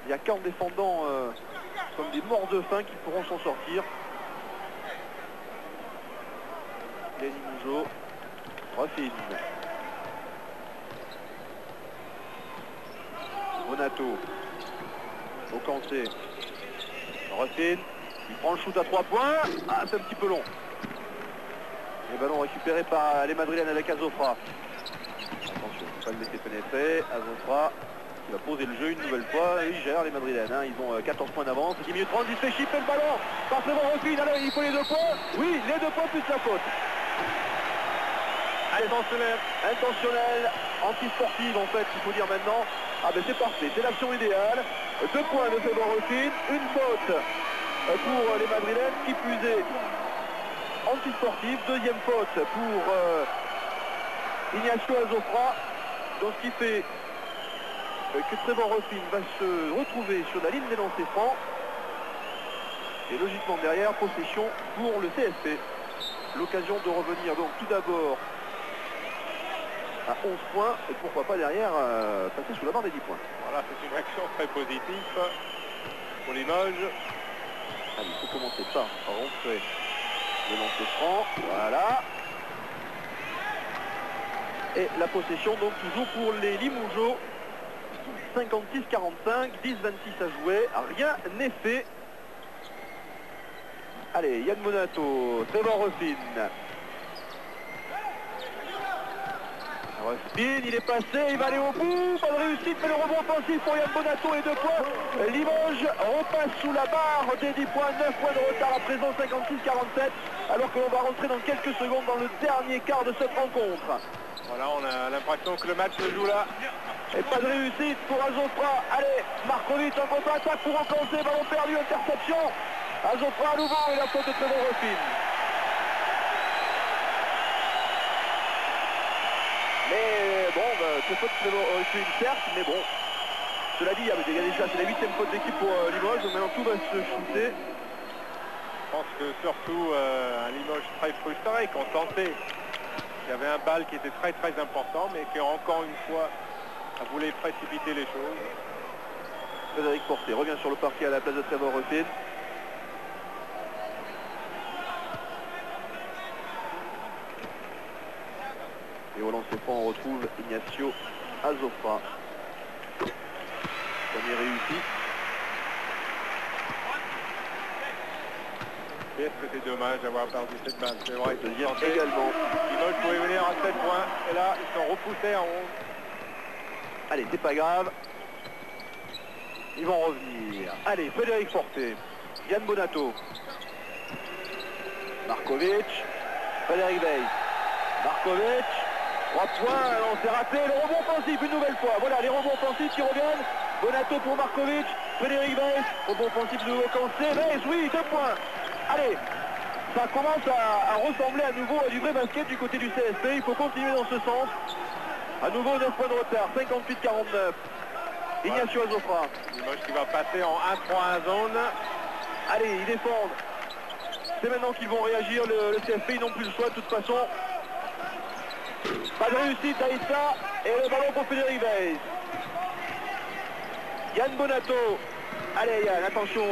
Il n'y a qu'en défendant comme des morts de faim qui pourront s'en sortir. Lenny Mougeot, Ruffin. Bonato. Ocancé. Ruffin. Il prend le shoot à 3 points. Ah, c'est un petit peu long. Les ballons récupérés par les Madrilènes avec Azofra. Attention, il ne faut pas le laisser pénétrer. Azofra qui va poser le jeu une nouvelle fois. Et ils gèrent les Madrilènes. Hein. Ils ont 14 points d'avance. 10 minutes 30, il se fait chipper le ballon. Par Trevor Ruffin. Alors il faut les 2 points. Oui, les 2 points plus la faute. Intentionnel, anti-sportive en fait, il faut dire maintenant. Ah ben c'est parfait, c'est l'action idéale. 2 points de Trevor Ruffin, une faute pour les Madrilènes, qui plus est anti-sportive. Deuxième faute pour Ignacio Azofra. Donc ce qui fait que Trevor Ruffin va se retrouver sur la ligne des lancers francs. Et logiquement derrière, possession pour le CSP. L'occasion de revenir donc tout d'abord à 11 points et pourquoi pas derrière passer sous la barre des 10 points. Voilà, c'est une action très positive pour Limoges. Allez, il faut commencer par rentrer le lancer franc. Voilà. Et la possession donc toujours pour les Limougeaux. 56-45, 10-26 à jouer. Rien n'est fait. Allez, Yann Bonato, Trevor Ruffin. Ruffin, il est passé, il va aller au bout, pas de réussite, mais le rebond offensif pour Yann Bonato et 2 points. Limoges repasse sous la barre des 10 points, 9 points de retard à présent, 56-47, alors que l'on va rentrer dans quelques secondes dans le dernier quart de cette rencontre. Voilà, on a l'impression que le match se joue là. Et pas de réussite pour Azofra. Allez, Markovic en contre-attaque pour Ocancé, ballon perdu, interception. Azofra à nouveau et la faute de Trevor Ruffin. Mais bon, c'est faute de Trevor Ruffin certes, mais bon. Cela dit, il y a déjà, c'est la 8e faute d'équipe pour Limoges, donc maintenant tout va se shooter. Je pense que surtout un Limoges très frustré, qu'on sentait qu'il y avait un bal qui était très très important, mais qui encore une fois voulu précipiter les choses. Frédéric Forté revient sur le parquet à la place de Trevor Ruffin. Et au lancer franc, on retrouve Ignacio Azofra. Premier réussi. Est-ce que c'est dommage d'avoir perdu cette balle? C'est vrai. Deuxième également. Limoges pouvait venir à 7 points. Et là, ils sont repoussés à 11. Allez, c'est pas grave. Ils vont revenir. Allez, Frédéric Forté. Yann Bonato. Markovic. Frédéric Weiss. Markovic. 3 points. Non, c'est raté. Le rebond offensif une nouvelle fois. Voilà, les rebonds offensifs qui reviennent. Bonato pour Markovic. Frédéric Weiss. Rebond offensif de nouveau cancé. Weiss, oui, 2 points. Allez, ça commence à ressembler à nouveau à du vrai basket du côté du CSP. Il faut continuer dans ce sens. À nouveau 9 points de retard, 58-49. Ignacio Azofra. Limoges qui va passer en 1-3-1 zone. Allez, ils défendent. C'est maintenant qu'ils vont réagir, le CSP, ils n'ont plus le choix de toute façon. Pas de réussite d'Aïssa. Et le ballon pour Frédéric Weiss. Yann Bonato. Allez Yann, attention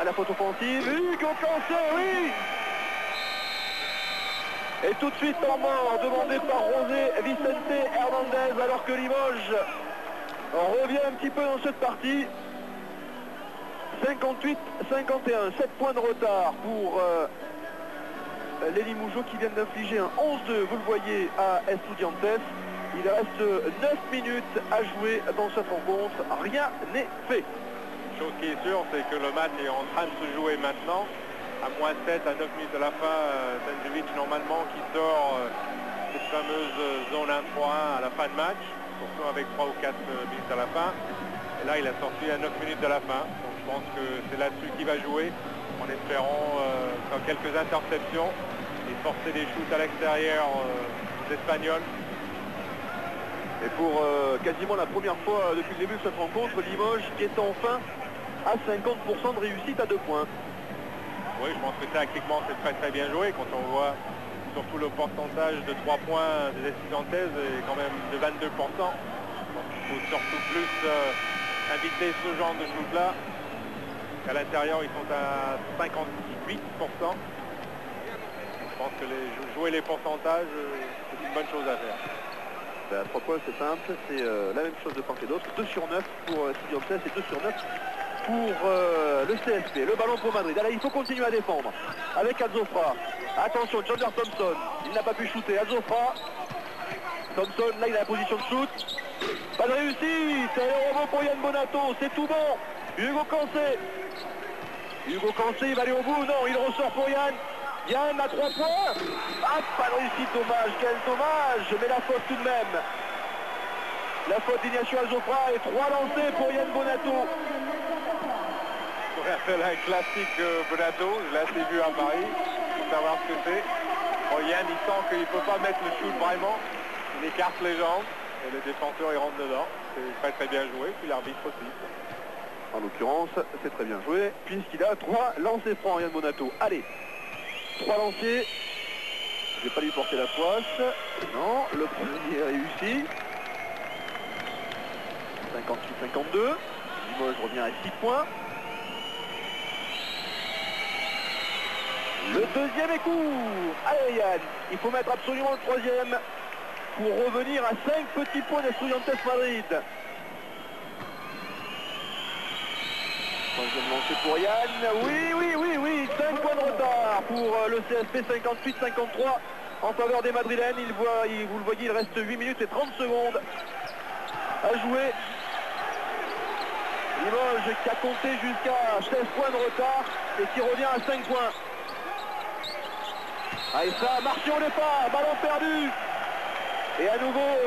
à la faute offensive. Hugo Cancé, oui. Et tout de suite en mort, demandé par José Vicente Hernandez, alors que Limoges revient un petit peu dans cette partie. 58-51, 7 points de retard pour les Limougeaux qui viennent d'infliger un 11-2, vous le voyez, à Estudiantes. Il reste 9 minutes à jouer dans cette rencontre, rien n'est fait. Chose qui est sûre, c'est que le match est en train de se jouer maintenant. À moins 7 à 9 minutes de la fin, Stankovic normalement qui sort cette fameuse zone 1-3-1 à la fin de match, surtout avec 3 ou 4 minutes à la fin. Et là, il a sorti à 9 minutes de la fin. Donc je pense que c'est là-dessus qu'il va jouer, en espérant faire quelques interceptions et forcer des shoots à l'extérieur des Espagnols. Et pour quasiment la première fois depuis le début de cette rencontre, Limoges qui est enfin à 50% de réussite à 2 points. Oui, je pense que tactiquement c'est très très bien joué quand on voit surtout le pourcentage de 3 points des Estudiantes est quand même de 22%. Donc il faut surtout plus inviter ce genre de shoot-là. À l'intérieur, ils sont à 58%. Je pense que jouer les pourcentages, c'est une bonne chose à faire. Ben, à 3 points, c'est simple, c'est la même chose de part et d'autre. 2 sur 9 pour Estudiantes et 2 sur 9 pour le CSP. Le ballon pour Madrid. Allez, il faut continuer à défendre avec Azofra. Attention, Chandler Thompson. Il n'a pas pu shooter. Azofra. Thompson, là, il a la position de shoot. Pas de réussite. C'est le rebond pour Yann Bonato. C'est tout bon. Hugo Cancé. Hugo Cancé, il va aller au bout. Non, il ressort pour Yann. Yann à 3 points. Ah, pas de réussite. Dommage. Quel dommage. Mais la faute tout de même. La faute d'Ignacio Azofra et 3 lancés pour Yann Bonato. On appelle un classique Bonato, je l'ai assez vu à Paris, pour savoir ce que c'est. Bon, Yann, il sent qu'il ne peut pas mettre le shoot vraiment, il écarte les jambes et le défenseur il rentre dedans. C'est très très bien joué, puis l'arbitre aussi. En l'occurrence, c'est très bien joué, puisqu'il a 3 lancers francs, Yann Bonato. Allez, 3 lancers. Je vais pas lui porter la poisse. Non, le premier est réussi. 58-52. Limoges revient à 6 points. Le deuxième est court. Allez Yann, il faut mettre absolument le troisième pour revenir à 5 petits points d'Estudiantes Madrid. Troisième lancé pour Yann. Oui. 5 points de retard pour le CSP, 58-53 en faveur des Madrilènes. Vous le voyez, il reste 8 minutes et 30 secondes à jouer. Limoges qui a compté jusqu'à 16 points de retard et qui revient à 5 points. Aïssa, Marchi au départ, ballon perdu. Et à nouveau,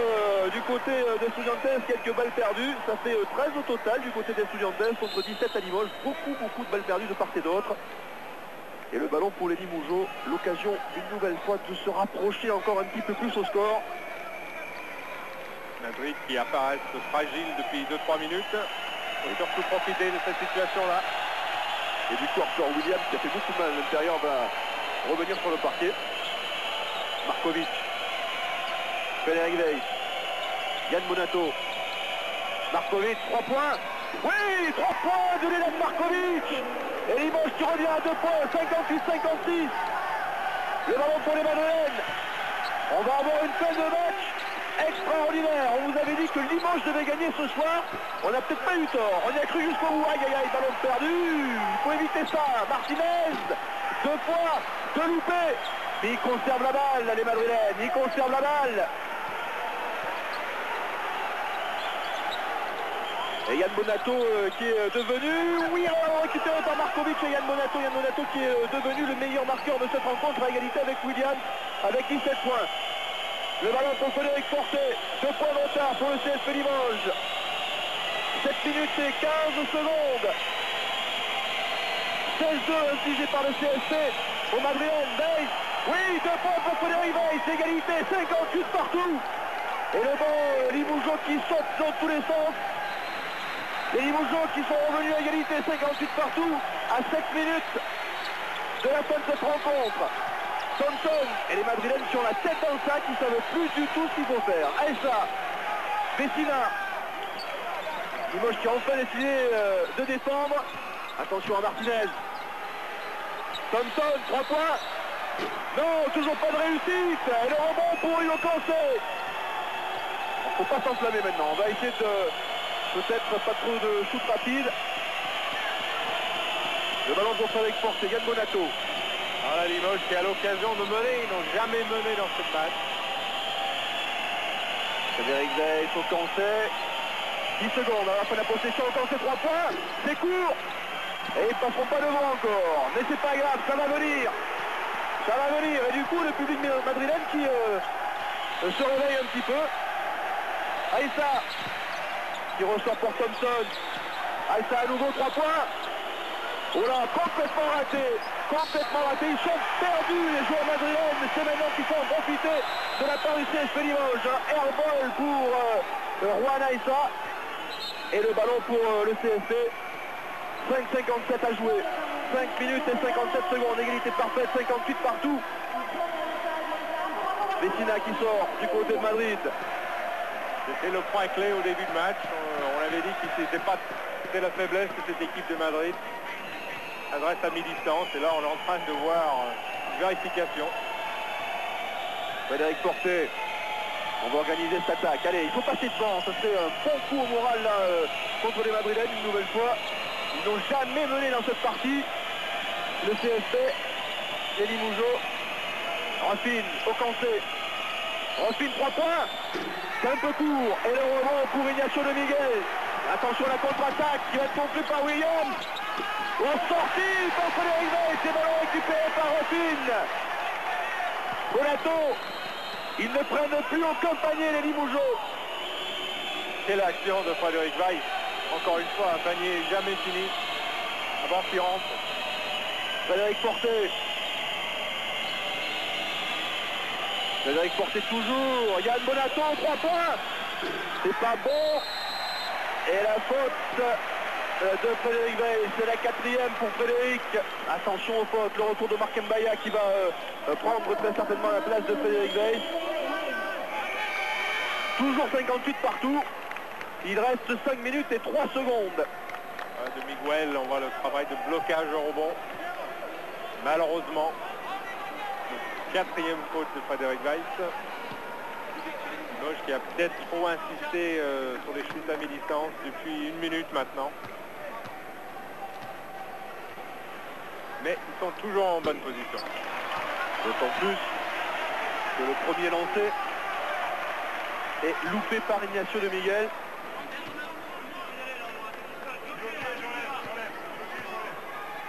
du côté d'Estudiantes, quelques balles perdues. Ça fait 13 au total du côté d'Estudiantes contre 17 à Limoges. Beaucoup de balles perdues de part et d'autre. Et le ballon pour les Limougeaux. L'occasion une nouvelle fois de se rapprocher encore un petit peu plus au score. Madrid qui apparaît fragile depuis 2-3 minutes. Il faut surtout profiter de cette situation-là. Et du coup, Arthur Williams, qui a fait beaucoup de mal à l'intérieur, va revenir sur le parquet. Markovic. Frédéric Weiss. Yann Bonato. Markovic, 3 points. Oui, 3 points de Nenad Markovic. Et Limoges qui revient à 2 points, 58-56. Le ballon pour les Madrilènes. On va avoir une fin de match extraordinaire. On vous avait dit que Limoges devait gagner ce soir. On n'a peut-être pas eu tort. On y a cru jusqu'au bout. Aïe aïe aïe, ballon perdu. Il faut éviter ça. Martinez, 2 fois, 2 loupés. Mais ils conservent la balle, les Madrilènes. Ils conservent la balle. Et Yann Bonato qui est devenu, oui, récupéré par Markovic et Yann Bonato qui est devenu le meilleur marqueur de cette rencontre à égalité avec Williams avec 17 points. Le ballon pour Frédéric Fortet, 2 points de retard pour le CSP Limoges. 7 minutes et 15 secondes. 16-2 infligé par le CSP au Madrilène. Weiss, oui, 2 points pour Frédéric Weiss, égalité, 58 partout. Et le banc Limougeau qui saute dans tous les sens. Les Limougeaux qui sont revenus à égalité, 58 partout, à 7 minutes de la fin de cette rencontre. Thompson et les Madrilènes qui ont la tête dans le sac, ils ne savent plus du tout ce qu'il faut faire. Aïssa, Vecina, Limoges qui a enfin décidé de défendre. Attention à Martinez. Thompson, 3 points. Non, toujours pas de réussite. Et le rebond pour Hugo Cancé. Il ne faut pas s'enflammer maintenant. On va essayer de... Peut-être pas trop de shoot rapide. Le ballon pour Frédéric Fortet, Yann Bonato. Voilà Limoges qui a l'occasion de mener, ils n'ont jamais mené dans ce match. Frédéric Weiss au Cancé. 10 secondes, à la fin de la possession, au Cancé, 3 points. C'est court. Et ils ne passeront pas devant encore. Mais c'est pas grave, ça va venir. Ça va venir. Et du coup, le public madrilène qui se réveille un petit peu. Aïssa qui ressort pour Thompson. Aïssa à nouveau, 3 points. Oh là, complètement raté. Complètement raté. Ils sont perdus, les joueurs madrilènes. C'est maintenant qu'il faut en profiter de la part du CSP Limoges. Airball pour Juan Aïssa. Et le ballon pour le CSP. 5,57 à jouer. 5 minutes et 57 secondes. Égalité parfaite, 58 partout. Vecina qui sort du côté de Madrid. C'était le point clé au début du match. On avait dit que c'était la faiblesse de cette équipe de Madrid. Adresse à mi-distance et là on est en train de voir une vérification. Frédéric Fortet. On va organiser cette attaque. Allez, il faut passer devant. Ça fait un bon coup au moral là, contre les Madrilènes une nouvelle fois. Ils n'ont jamais mené dans cette partie. Le CSP, les Limougeaux. Raffine, au Cancé. Raffine, 3 points. C'est un peu court. Et le rebond pour Ignacio de Miguel. Attention à la contre-attaque qui va être conclue par Williams. Au sorti par Frédéric Weiss. C'est ballon récupéré par Raffine. Bonato. Ils ne prennent plus aucun panier les Limougeaux. Quelle action de Frédéric Weiss. Encore une fois, un panier jamais fini. À voir qui rentre. Frédéric Fortet. Frédéric Fortet toujours. Yann Bonato, 3 points. C'est pas bon. Et la faute de Frédéric Weiss. C'est la 4e pour Frédéric. Attention aux fautes. Le retour de Marc Mbaya qui va prendre très certainement la place de Frédéric Weiss. Toujours 58 partout. Il reste 5 minutes et 3 secondes. De Miguel, on voit le travail de blocage au rebond. Malheureusement, 4e faute de Frédéric Weiss. Limoges qui a peut-être trop insisté sur les shoots à mi-distance depuis 1 minute maintenant. Mais ils sont toujours en bonne position. D'autant plus que le premier lancé est loupé par Ignacio de Miguel.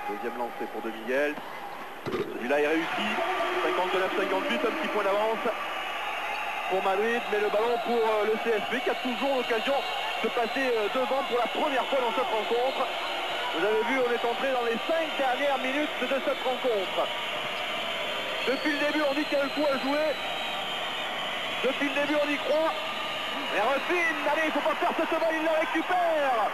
Deuxième lancé pour De Miguel. Celui-là est réussi. 59-58, un petit point d'avance pour Madrid. Mais le ballon pour le CSP qui a toujours l'occasion de passer devant pour la première fois dans cette rencontre. Vous avez vu, on est entré dans les 5 dernières minutes de cette rencontre. Depuis le début, on dit qu'il y a le coup à jouer. Depuis le début, on y croit. Mais Raffine, allez, il ne faut pas faire cette balle, il la récupère.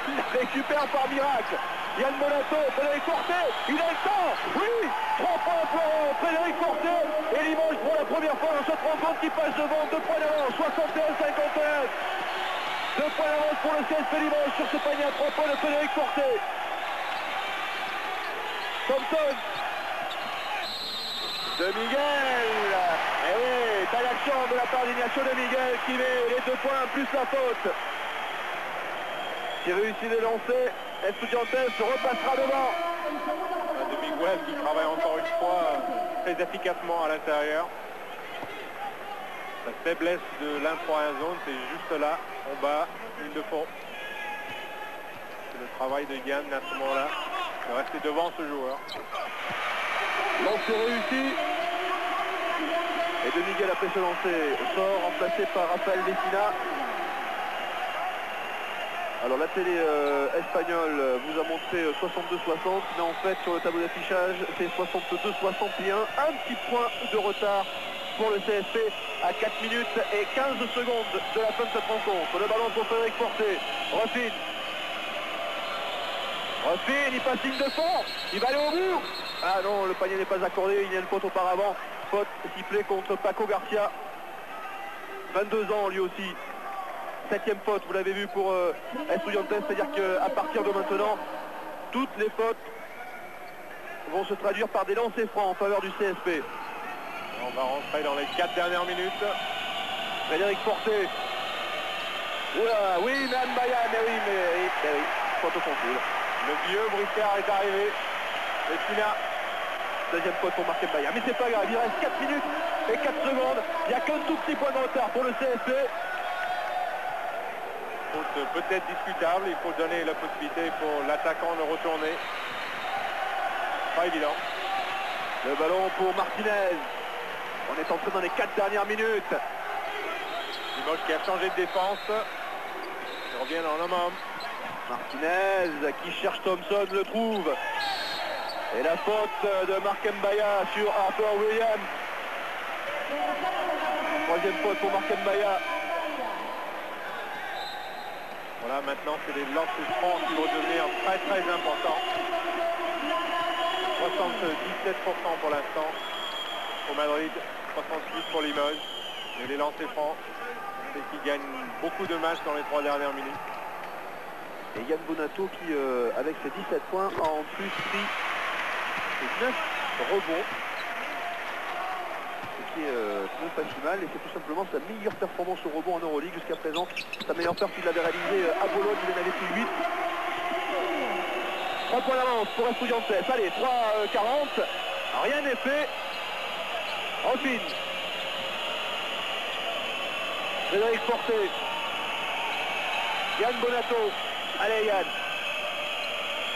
Il la récupère par miracle. Yann Bonato, Frédéric Fortet, il a le temps. Oui, 3 points Frédéric Forté. Et Limoges pour la première fois dans cette rencontre qui passe devant. 2 points d'avance, 61-51. 2 points d'avance pour le CSP Limoges sur ce panier à 3 points de Frédéric Forté. Thompson. De Miguel. Et oui, belle action de la part d'Ignacio de Miguel qui met les 2 points plus la faute. Qui réussit de lancer. Estudiantes repassera devant. De Miguel qui travaille encore une fois très efficacement à l'intérieur. La faiblesse de l'intro à zone, c'est juste là, en bas, ligne de fond. C'est le travail de Yann à ce moment-là, de rester devant ce joueur. Lancer réussi. Et de Miguel après ce lancer sort, remplacé par Raphaël Vecina. Alors la télé espagnole vous a montré 62-60, mais en fait sur le tableau d'affichage c'est 62-61. Un petit point de retard pour le CSP à 4 minutes et 15 secondes de la fin de cette rencontre. Le ballon pour Frédéric Forté. Ruffin, il passe ligne de fond. Il va aller au mur. Ah non, le panier n'est pas accordé. Il y a une faute auparavant. Faute sifflée contre Paco Garcia. 22 ans lui aussi. 7e faute, vous l'avez vu pour Estudiantes, c'est-à-dire qu'à partir de maintenant, toutes les fautes vont se traduire par des lancers francs en faveur du CSP. On va rentrer dans les 4 dernières minutes. Frédéric Forté. Oula, oui, mais Mbaya, mais oui, faute offensive. Le vieux Bricard est arrivé. Vecina. Deuxième faute pour Marc Mbaya, mais c'est pas grave, il reste 4 minutes et 4 secondes. Il n'y a qu'un tout petit point de retard pour le CSP. Peut-être discutable, il faut donner la possibilité pour l'attaquant de retourner. Pas évident. Le ballon pour Martinez. On est entré dans les 4 dernières minutes. Limoges qui a changé de défense. Il revient dans l'homme. Martinez qui cherche Thompson, le trouve. Et la faute de Marc Mbaya sur Harper Williams. Troisième faute pour Marc Mbaya. Voilà, maintenant c'est les lancers francs qui vont devenir très très importants. 77% pour l'instant au Madrid, 68% pour Limoges. Et les lancers francs, c'est qui gagnent beaucoup de matchs dans les 3 dernières minutes. Et Yann Bonato qui, avec ses 17 points, a en plus pris 9 rebonds. Ce qui est pas si mal, et c'est tout simplement sa meilleure performance au rebond en Euroleague jusqu'à présent. Sa meilleure perte, il l'avait réalisée à Bologne, il en avait pris 8. 3 points d'avance pour Estudiantes. Allez, 3-40. Rien n'est fait. Ruffin. Frédéric Forté. Yann Bonato. Allez Yann.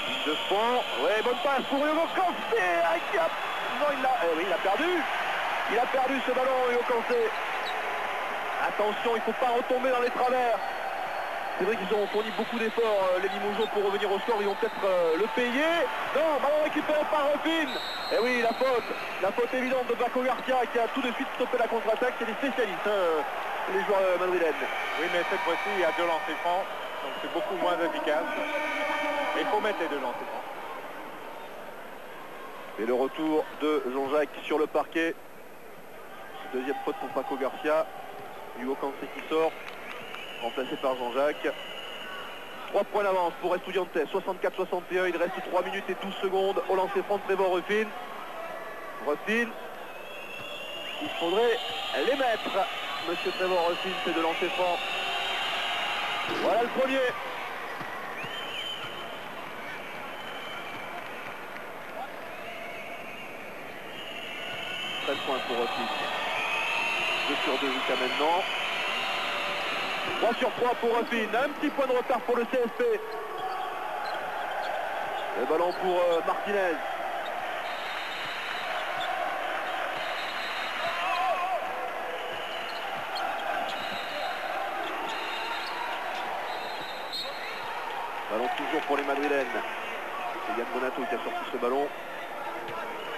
Ligne de fond. Ouais, bonne passe pour Hugo Cancé. Non, oui, il a perdu. Il a perdu ce ballon, Hugo Cancé. Attention, il ne faut pas retomber dans les travers. C'est vrai qu'ils ont fourni beaucoup d'efforts, les Limogeaux, pour revenir au score. Ils vont peut-être le payer. Non, ballon récupéré par Ruffin. Et oui, la faute évidente de Paco Garcia qui a tout de suite stoppé la contre-attaque. C'est des spécialistes, les joueurs madrilènes. Oui, mais cette fois-ci, il y a 2 lancers francs. Donc c'est beaucoup moins efficace. Mais il faut mettre les 2 lancers francs. Et le retour de Jean-Jacques sur le parquet. Deuxième faute pour Paco Garcia. Hugo Cancé qui sort, remplacé par Jean-Jacques. 3 points d'avance pour Estudiantes, 64-61. Il reste 3 minutes et 12 secondes au lancer franc de Trevor Ruffin. Ruffin, il faudrait les mettre. Monsieur Trevor Ruffin, c'est de lancer franc. Voilà le premier. Points pour Ruffin. 2 sur 2 jusqu'à maintenant. 3 sur 3 pour Ruffin. Un petit point de retard pour le CSP. Le ballon pour Martinez. Ballon toujours pour les Madrilènes. C'est Yann Bonato qui a sorti ce ballon.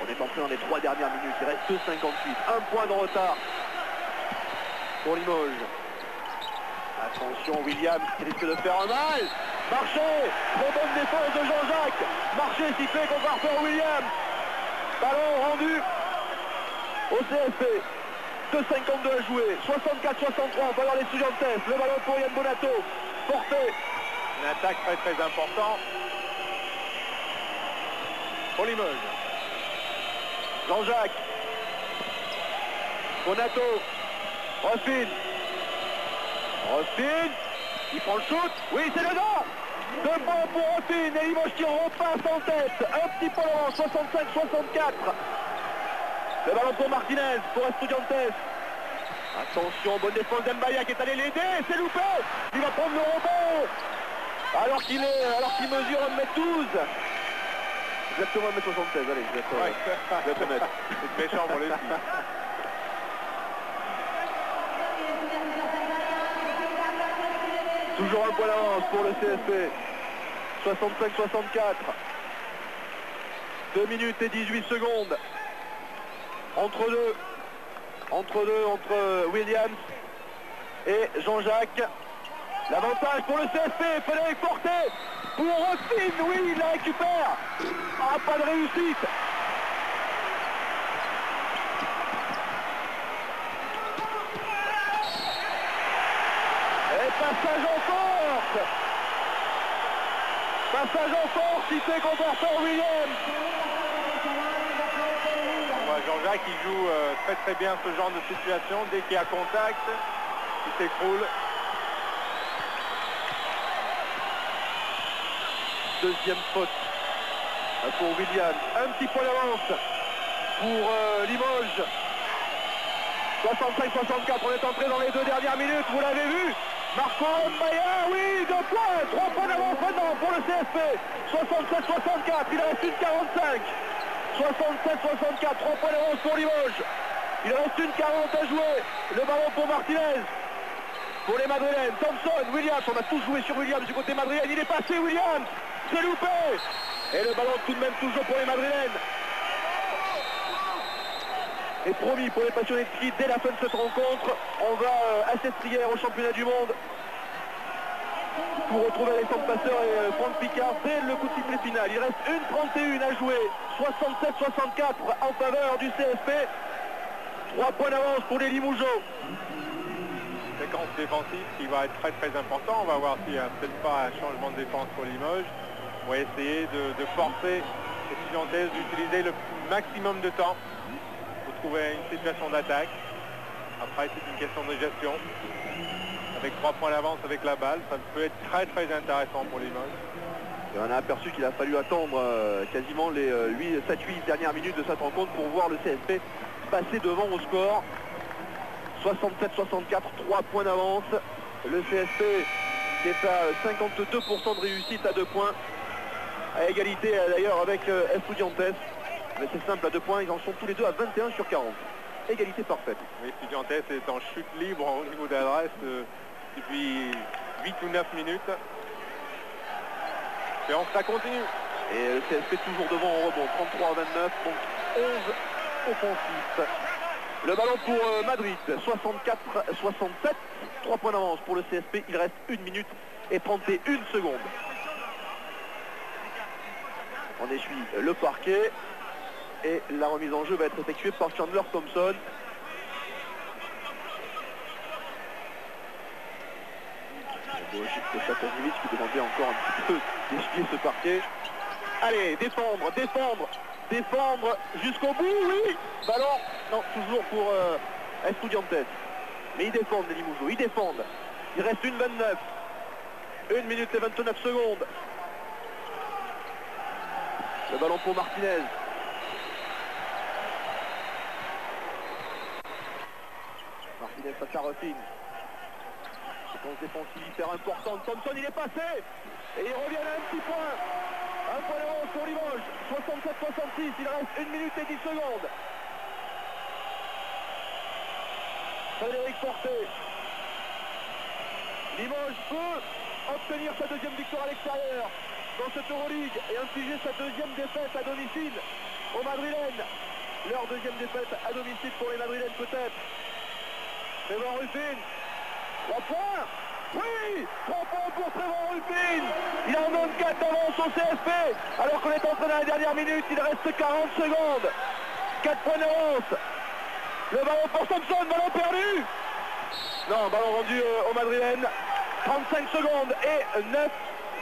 On est entré dans les 3 dernières minutes. Il reste 2,58. Un point de retard pour Limoges. Attention, Williams qui risque de faire un mal. Marché. Très bonne défense de Jean-Jacques. Marché sifflé contre Harper Williams. Ballon rendu au CSP. 2,52 à jouer, 64-63 en faveur des Estudiantes. Le ballon pour Yann Bonato, porté. Une attaque très importante pour Limoges. Jean-Jacques. Bonato. Rospin. Il prend le shoot. Oui, c'est dedans. 2 points pour Rospin et Limoges qui repasse en tête. Un petit peu loin, 65-64. Le ballon pour Martinez, pour Estudiantes. Attention, bonne défense d'Mbaya qui est allé l'aider. C'est loupé. Il va prendre le rebond. Alors qu'il mesure 1m12. Exactement 1m76. Allez, je vais te mettre. C'est méchant pour les filles. Toujours un point d'avance pour le CSP. 65-64. 2 minutes et 18 secondes. Entre Williams et Jean-Jacques. L'avantage pour le CSP. Frédéric Forté pour Rospin. Oui, il la récupère. Ah, pas de réussite. Et passage en force. Il fait comportant Williams. Jean-Jacques il joue très bien ce genre de situation. Dès qu'il y a contact, il s'écroule. Deuxième faute pour Williams. Un petit point d'avance pour Limoges. 65-64. On est entré dans les 2 dernières minutes. Vous l'avez vu. Marco Mbaya, oui, 2 points. 3 points d'avance maintenant pour le CSP. 67-64. Il reste une 45. 67-64. 3 points d'avance pour Limoges. Il reste une 40 à jouer. Le ballon pour Martinez. Pour les Madrilènes. Thompson, Williams. On a tous joué sur Williams du côté madrilène. Il est passé, Williams. C'est loupé. Et le ballon tout de même toujours pour les Madrilènes. Et promis pour les passionnés de ski, dès la fin de cette rencontre, on va à Sestrières au championnat du monde pour retrouver Alexandre Passeur et Franck Picard dès le coup de sifflet final. Il reste une 31 à jouer, 67-64 en faveur du CSP. 3 points d'avance pour les Limougeaux. Séquence défensive qui va être très important. On va voir s'il n'y a peut-être pas un changement de défense pour Limoges. On va essayer de forcer les Estudiantes d'utiliser le maximum de temps pour trouver une situation d'attaque. Après, c'est une question de gestion. Avec 3 points d'avance avec la balle, ça peut être très intéressant pour Limoges. Et on a aperçu qu'il a fallu attendre quasiment les 7-8 dernières minutes de cette rencontre pour voir le CSP passer devant au score. 67-64, 3 points d'avance. Le CSP qui est à 52% de réussite à 2 points. À égalité d'ailleurs avec Estudiantes. Mais c'est simple, à 2 points, ils en sont tous les deux à 21 sur 40. Égalité parfaite. Estudiantes est en chute libre au niveau d'adresse depuis 8 ou 9 minutes. Et ça continue. Et le CSP toujours devant en rebond, 33 à 29, donc 11 offensifs. Le ballon pour Madrid, 64-67, 3 points d'avance pour le CSP, il reste 1 minute et 31 secondes. On essuie le parquet et la remise en jeu va être effectuée par Chandler Thompson. C'est Chatagnevich qui demandait encore un petit peu d'essuyer ce parquet. Allez, défendre jusqu'au bout, oui. Ballon, non, toujours pour Estudiantes. Mais ils défendent les Limougeaux, ils défendent. Il reste 1:29. 1 minute et 29 secondes. Le ballon pour Martinez. Martinez face à Rospin. Séquence défensive hyper importante. Thompson, il est passé. Et il revient à un petit point. Un point d'avance pour Limoges. 67-66. Il reste 1 minute et 10 secondes. Frédéric Forté. Limoges peut obtenir sa 2e victoire à l'extérieur dans cette Euroleague et infliger sa 2e défaite à domicile aux Madrilènes. Leur 2e défaite à domicile pour les Madrilènes peut-être. Trevor Ruffin. 3 points. Oui, 3 points pour Trevor Ruffin. Il en donne 4 d'avance au CSP. Alors qu'on est entré dans la dernière minute, il reste 40 secondes. 4 points d'avance Le ballon pour Thompson, ballon perdu. Non, ballon rendu au Madrilène. 35 secondes et 9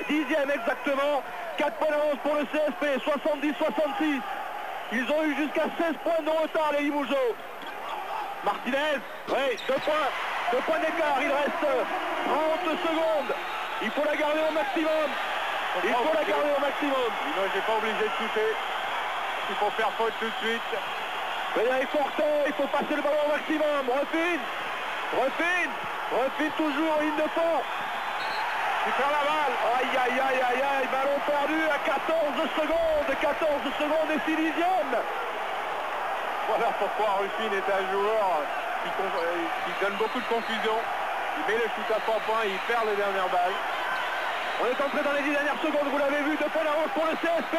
dixièmes exactement. 4 points d'avance pour le CSP, 70-66. Ils ont eu jusqu'à 16 points de retard les Limougeaux. Martinez, oui, 2 points d'écart, il reste 30 secondes. Il faut la garder au maximum. Il faut la garder au maximum. Limoges n'est pas obligé de shooter. Il faut faire faute tout de suite. Frédéric Fortin, il faut passer le ballon au maximum. Refine toujours, ligne de fond. Il perd la balle. Aïe, aïe, aïe, aïe, aïe, ballon perdu à 14 secondes et 6 dixièmes. Voilà pourquoi Ruffin est un joueur qui donne beaucoup de confusion. Il met le shoot à 3 points, il perd les dernières balles. On est entré dans les 10 dernières secondes, vous l'avez vu, 2 points d'avance pour le CSP.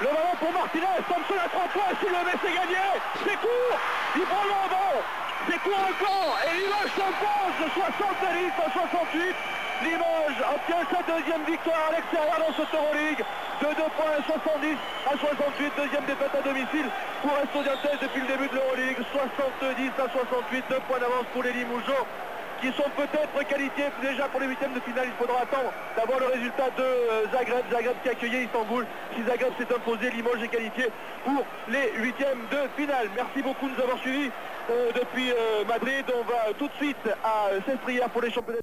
Le ballon pour Martinez, Thompson à 3 points, s'il le met, c'est gagné. C'est court, il prend le rebond. C'est court encore, et Limoges s'impose 70-68. Limoges obtient sa deuxième victoire à l'extérieur dans cette Euroleague. De 2 points, 70-68, deuxième défaite à domicile pour Estudiantes depuis le début de l'Euroleague. 70-68, 2 points d'avance pour les Limougeaux, qui sont peut-être qualifiés déjà pour les huitièmes de finale. Il faudra attendre d'avoir le résultat de Zagreb qui a accueilli Istanbul. Si Zagreb s'est imposé, Limoges est qualifié pour les huitièmes de finale. Merci beaucoup de nous avoir suivis depuis Madrid. On va tout de suite à Sestriere pour les championnats.